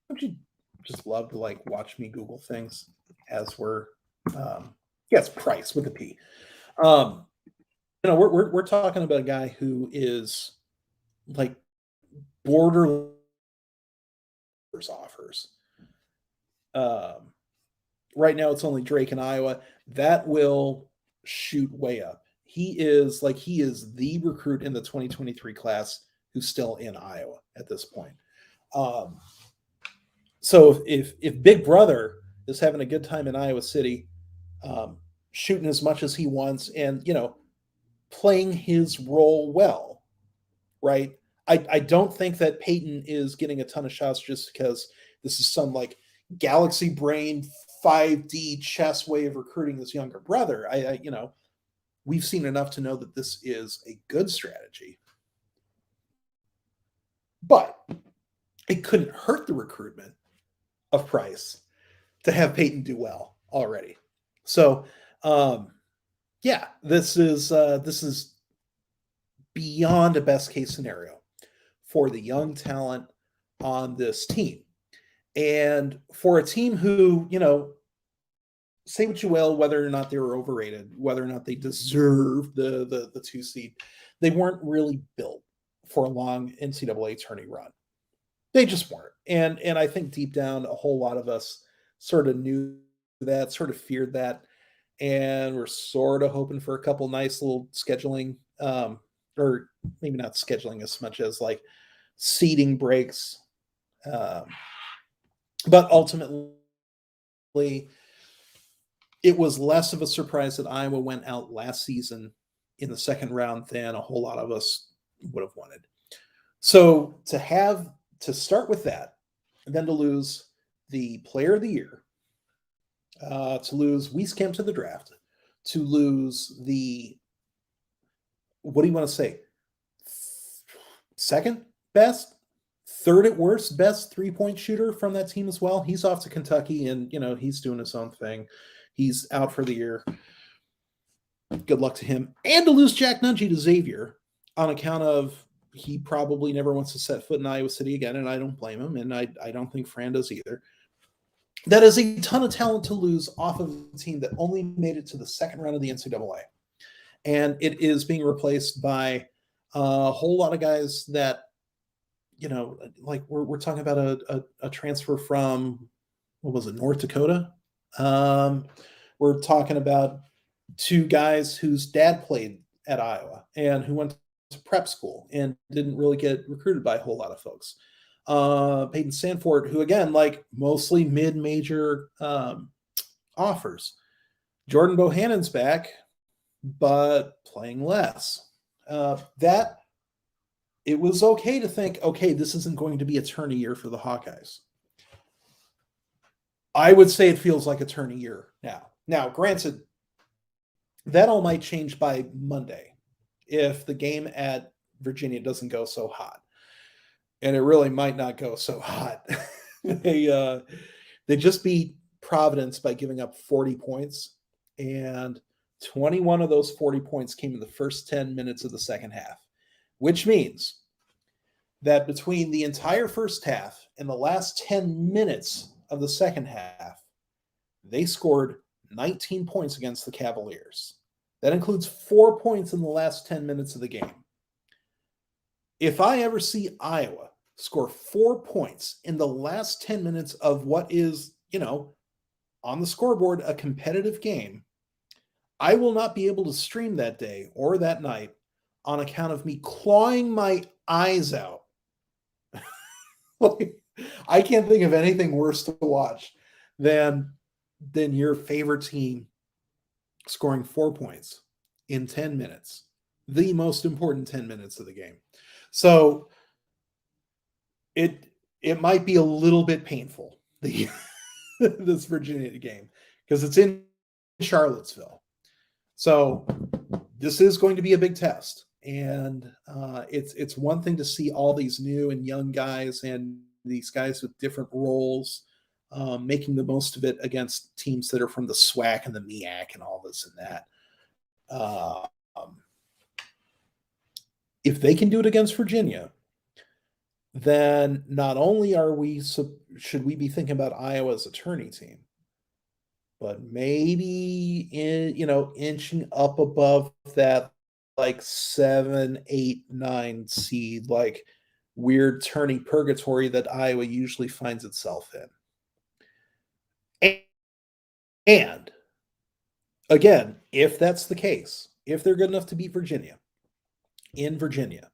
don't you just love to like watch me Google things as we're yes, Price with a P. We're talking about a guy who is like border offers. Right now it's only Drake in Iowa. That will shoot way up. He is the recruit in the 2023 class who's still in Iowa at this point. So if Big Brother is having a good time in Iowa City, shooting as much as he wants and, playing his role well, right? I don't think that Peyton is getting a ton of shots just because this is some like galaxy brain 5D chess way of recruiting his younger brother. We've seen enough to know that this is a good strategy. But it couldn't hurt the recruitment of Price to have Peyton do well already. So, this is beyond a best case scenario for the young talent on this team. And for a team who, say what you will, whether or not they were overrated, whether or not they deserved the 2 seed, they weren't really built for a long NCAA tourney run. They just weren't. And I think deep down, a whole lot of us sort of knew that, sort of feared that. And we're sort of hoping for a couple nice little scheduling, or maybe not scheduling as much as like seeding breaks. But ultimately, it was less of a surprise that Iowa went out last season in the second round than a whole lot of us would have wanted. So to start with that, and then to lose the player of the year, to lose Wieskamp to the draft, to lose what do you want to say? Second best, third at worst, best 3-point shooter from that team as well. He's off to Kentucky and, he's doing his own thing. He's out for the year. Good luck to him. And to lose Jack Nungy to Xavier on account of he probably never wants to set foot in Iowa City again, and I don't blame him, and I don't think Fran does either. That is a ton of talent to lose off of a team that only made it to the second round of the NCAA. And it is being replaced by a whole lot of guys that, like we're talking about a transfer from, what was it, North Dakota? We're talking about 2 guys whose dad played at Iowa and who went to prep school and didn't really get recruited by a whole lot of folks. Peyton Sanford, who again, like mostly mid-major offers. Jordan Bohannon's back, but playing less. That it was okay to think, okay, this isn't going to be a tourney year for the Hawkeyes. I would say it feels like a tourney year now. Now, granted, that all might change by Monday if the game at Virginia doesn't go so hot. And it really might not go so hot. They just beat Providence by giving up 40 points, and 21 of those 40 points came in the first 10 minutes of the second half, which means that between the entire first half and the last 10 minutes of the second half, they scored 19 points against the Cavaliers. That includes 4 points in the last 10 minutes of the game. If I ever see Iowa score 4 points in the last 10 minutes of what is, on the scoreboard, a competitive game, I will not be able to stream that day or that night on account of me clawing my eyes out. I can't think of anything worse to watch than your favorite team scoring 4 points in 10 minutes, the most important 10 minutes of the game. So it might be a little bit painful, this Virginia game, because it's in Charlottesville. So this is going to be a big test. And it's one thing to see all these new and young guys and these guys with different roles making the most of it against teams that are from the SWAC and the MEAC and all this and that. If they can do it against Virginia, then not only should we be thinking about Iowa as a tourney team, but maybe inching up above that like 7, 8, 9 seed, like weird tourney purgatory that Iowa usually finds itself in. And again, if that's the case, if they're good enough to beat Virginia in Virginia,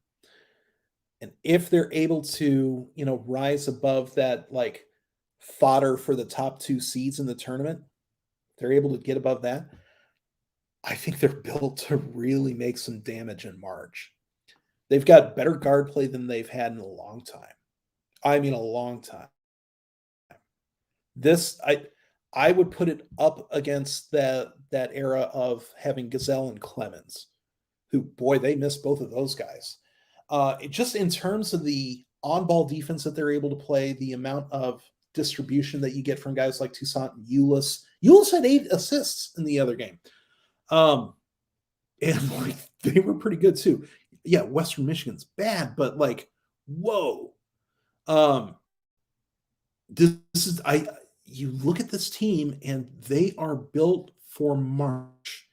and if they're able to, rise above that like fodder for the top 2 seeds in the tournament, they're able to get above that, I think they're built to really make some damage in March. They've got better guard play than they've had in a long time. I mean, a long time. This, I would put it up against that era of having Gazelle and Clemens, who, boy, they missed both of those guys. Just in terms of the on-ball defense that they're able to play, the amount of distribution that you get from guys like Toussaint and Ulis. Ulis had 8 assists in the other game. And like they were pretty good too. Yeah, Western Michigan's bad, but like, whoa. You look at this team and they are built for March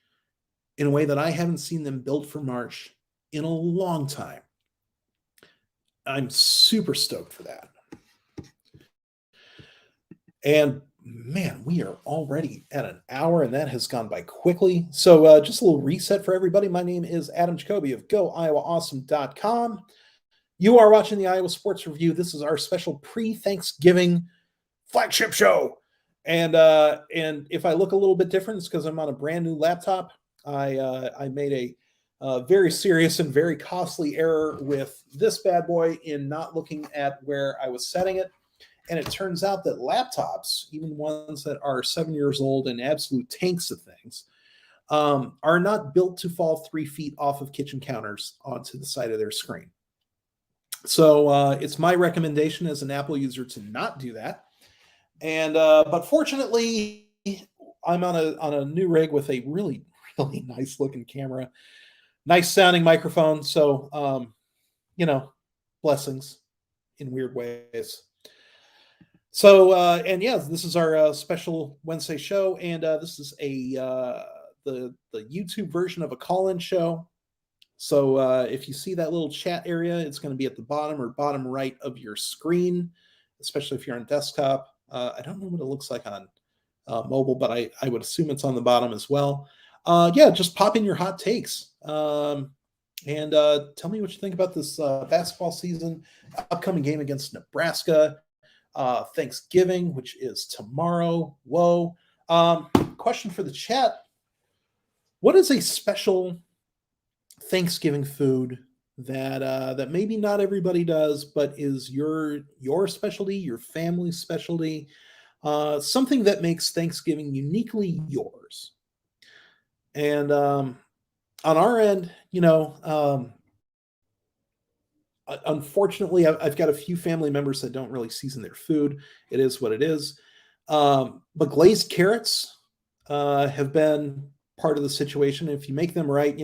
in a way that I haven't seen them built for March in a long time. I'm super stoked for that. And man, we are already at an hour, and that has gone by quickly. So just a little reset for everybody. My name is Adam Jacobi of GoIowaAwesome.com. You are watching the Iowa Sports Review. This is our special pre-Thanksgiving flagship show. And if I look a little bit different, it's because I'm on a brand new laptop. I made a very serious and very costly error with this bad boy in not looking at where I was setting it. And it turns out that laptops, even ones that are 7 years old and absolute tanks of things, are not built to fall 3 feet off of kitchen counters onto the side of their screen. So it's my recommendation as an Apple user to not do that. And but fortunately, I'm on a new rig with a really, really nice looking camera, nice sounding microphone. So blessings in weird ways. So, and yeah, this is our special Wednesday show, and this is the YouTube version of a call-in show. So if you see that little chat area, it's going to be at the bottom or bottom right of your screen, especially if you're on desktop. I don't know what it looks like on mobile, but I would assume it's on the bottom as well. Just pop in your hot takes. And tell me what you think about this basketball season, upcoming game against Nebraska, Thanksgiving, which is tomorrow. Whoa. Question for the chat. What is a special Thanksgiving food that maybe not everybody does, but is your specialty, your family's specialty, something that makes Thanksgiving uniquely yours? And on our end, unfortunately, I've got a few family members that don't really season their food. It is what it is. But glazed carrots have been part of the situation. If you make them right,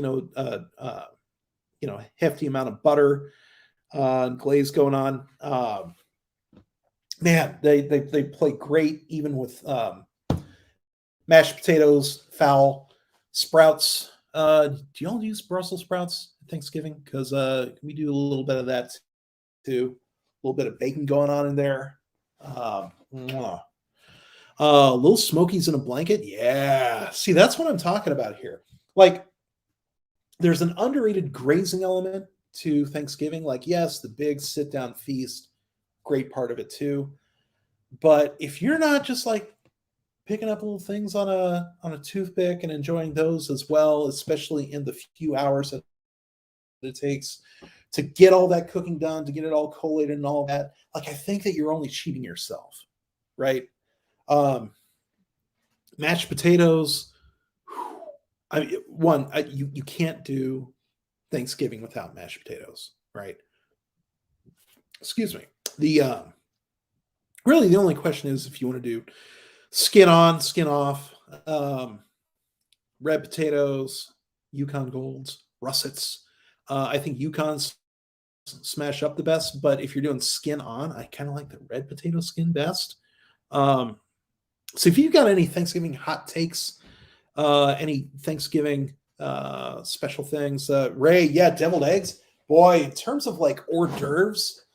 hefty amount of butter and glaze going on. Man, they play great even with mashed potatoes, fowl, sprouts. Do y'all use Brussels sprouts at Thanksgiving? Because we do a little bit of that too. A little bit of bacon going on in there. Little Smokies in a blanket. Yeah. See, that's what I'm talking about here. Like, there's an underrated grazing element to Thanksgiving. Like, yes, the big sit-down feast, great part of it too. But if you're not just like picking up little things on a toothpick and enjoying those as well, especially in the few hours that it takes to get all that cooking done, to get it all collated and all that, like, I think that you're only cheating yourself, right? Mashed potatoes. You can't do Thanksgiving without mashed potatoes, right? Excuse me. Really, the only question is if you want to do skin on, skin off, red potatoes, Yukon Golds, russets. I think Yukons smash up the best, but if you're doing skin on, I kind of like the red potato skin best. So if you've got any Thanksgiving hot takes, any Thanksgiving special things, Ray, yeah, deviled eggs. Boy, in terms of like hors d'oeuvres,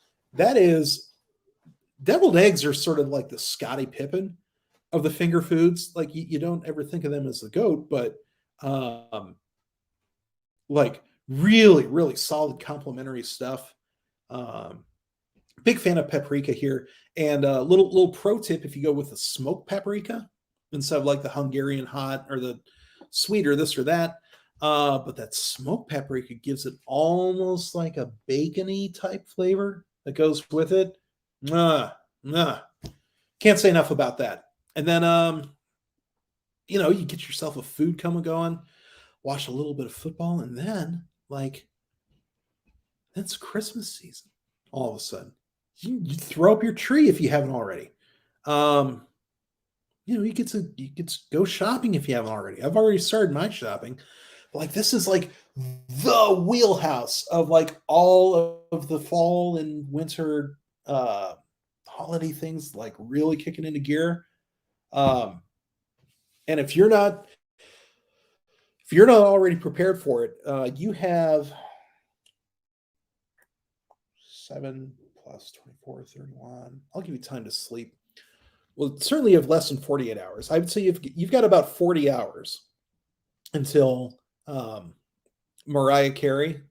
deviled eggs are sort of like the Scottie Pippen of the finger foods. Like you don't ever think of them as the GOAT, but like really, really solid complimentary stuff. Big fan of paprika here. And a little pro tip, if you go with the smoked paprika instead of like the Hungarian hot or the sweet or this or that, but that smoked paprika gives it almost like a bacony type flavor that goes with it. Can't say enough about that. And then, you get yourself a food going, watch a little bit of football, and then it's Christmas season. All of a sudden, you throw up your tree if you haven't already. You get to go shopping if you haven't already. I've already started my shopping. But this is like the wheelhouse of like all of the fall and winter holiday things, like really kicking into gear. And if you're not already prepared for it, you have 7 plus 24, 31. I'll give you time to sleep. Well, certainly you have less than 48 hours. I would say you've got about 40 hours until Mariah Carey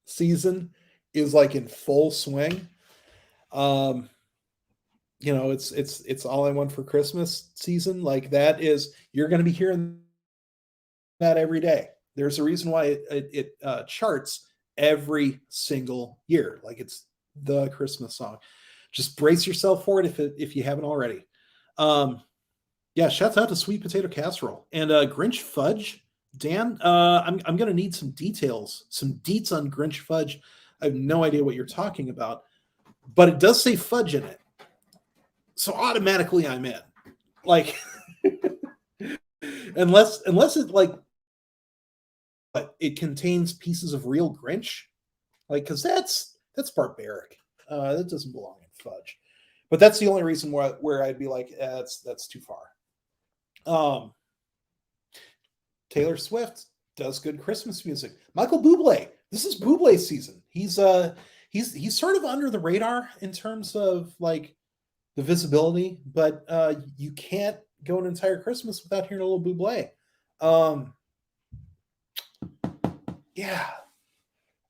season is like in full swing. It's All I Want for Christmas season. Like that is, you're going to be hearing that every day. There's a reason why it charts every single year. Like it's the Christmas song. Just brace yourself for it if you haven't already. Shouts out to sweet potato casserole and Grinch fudge. Dan, I'm going to need some details, some deets on Grinch fudge. I have no idea what you're talking about, but it does say fudge in it. So automatically I'm in. Like unless it but it contains pieces of real Grinch, because that's barbaric. That doesn't belong in fudge. But that's the only reason where I'd be like, that's too far. Taylor Swift does good Christmas music. Michael Bublé, this is Bublé season. He's sort of under the radar in terms of like the visibility, but you can't go an entire Christmas without hearing a little Bublé.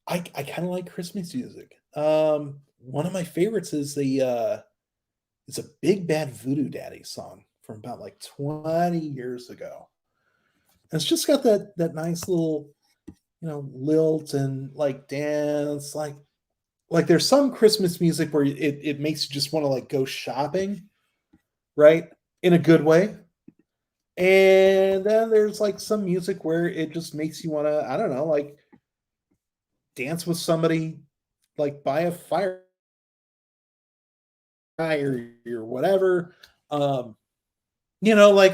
I kind of like Christmas music. One of my favorites is it's a Big Bad Voodoo Daddy song from about like 20 years ago. And it's just got that nice little, lilt and like dance, like there's some Christmas music where it makes you just want to like go shopping, right? In a good way. And then there's like some music where it just makes you want to, I don't know, like dance with somebody, like by a fire or whatever. Like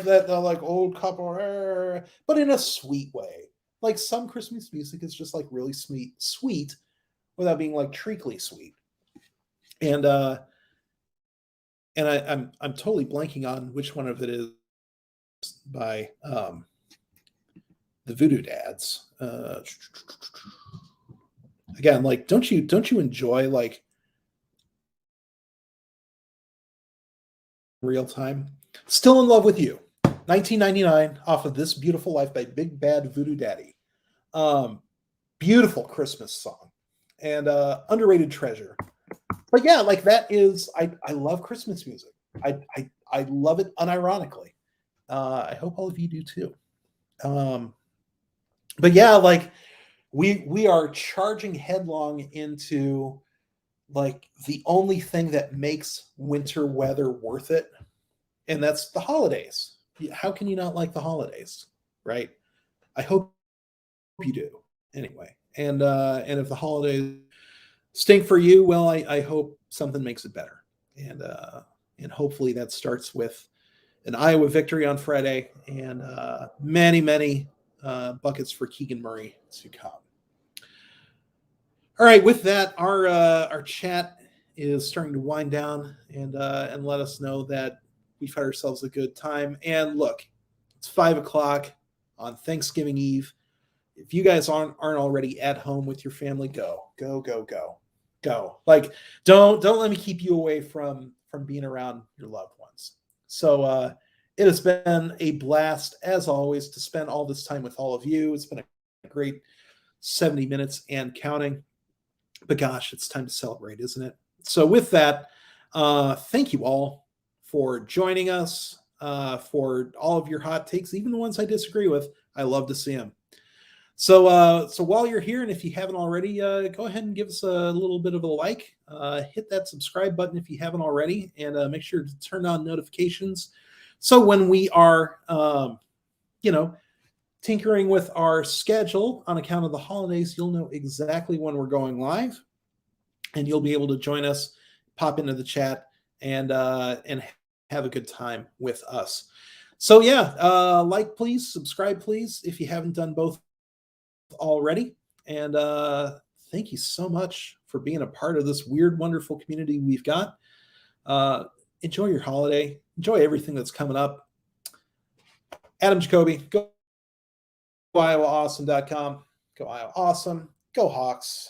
that, like old couple, but in a sweet way. Like some Christmas music is just like really sweet without being like treacly sweet. And I'm totally blanking on which one of it is by the Voodoo Dads. Again, like don't you enjoy like real time? Still in Love with You, 1999, off of This Beautiful Life by Big Bad Voodoo Daddy. Beautiful Christmas song and underrated treasure. But yeah, like that is, I love Christmas music. I love it unironically. I hope all of you do too. But yeah, like we are charging headlong into like the only thing that makes winter weather worth it, and that's the holidays. How can you not like the holidays, right? I hope you do anyway. And if the holidays stink for you, well, I hope something makes it better. And And hopefully that starts with an Iowa victory on Friday and many, many buckets for Keegan Murray to come. All right, with that, our chat is starting to wind down and let us know that we've had ourselves a good time. And look, it's 5:00 on Thanksgiving Eve. If you guys aren't already at home with your family, go. Like, don't let me keep you away from being around your loved ones. So it has been a blast, as always, to spend all this time with all of you. It's been a great 70 minutes and counting. But gosh, it's time to celebrate, isn't it? So with that, thank you all for joining us, for all of your hot takes, even the ones I disagree with. I love to see them. So while you're here, and if you haven't already, go ahead and give us a little bit of a like. Hit that subscribe button if you haven't already, and make sure to turn on notifications. So when we are, tinkering with our schedule on account of the holidays, you'll know exactly when we're going live, and you'll be able to join us, pop into the chat, and have a good time with us. So yeah, like please, subscribe please if you haven't done both already, and thank you so much for being a part of this weird, wonderful community we've got. Enjoy your holiday. Enjoy everything that's coming up. Adam Jacobi, go IowaAwesome.com. Go Iowa Awesome. Go Hawks.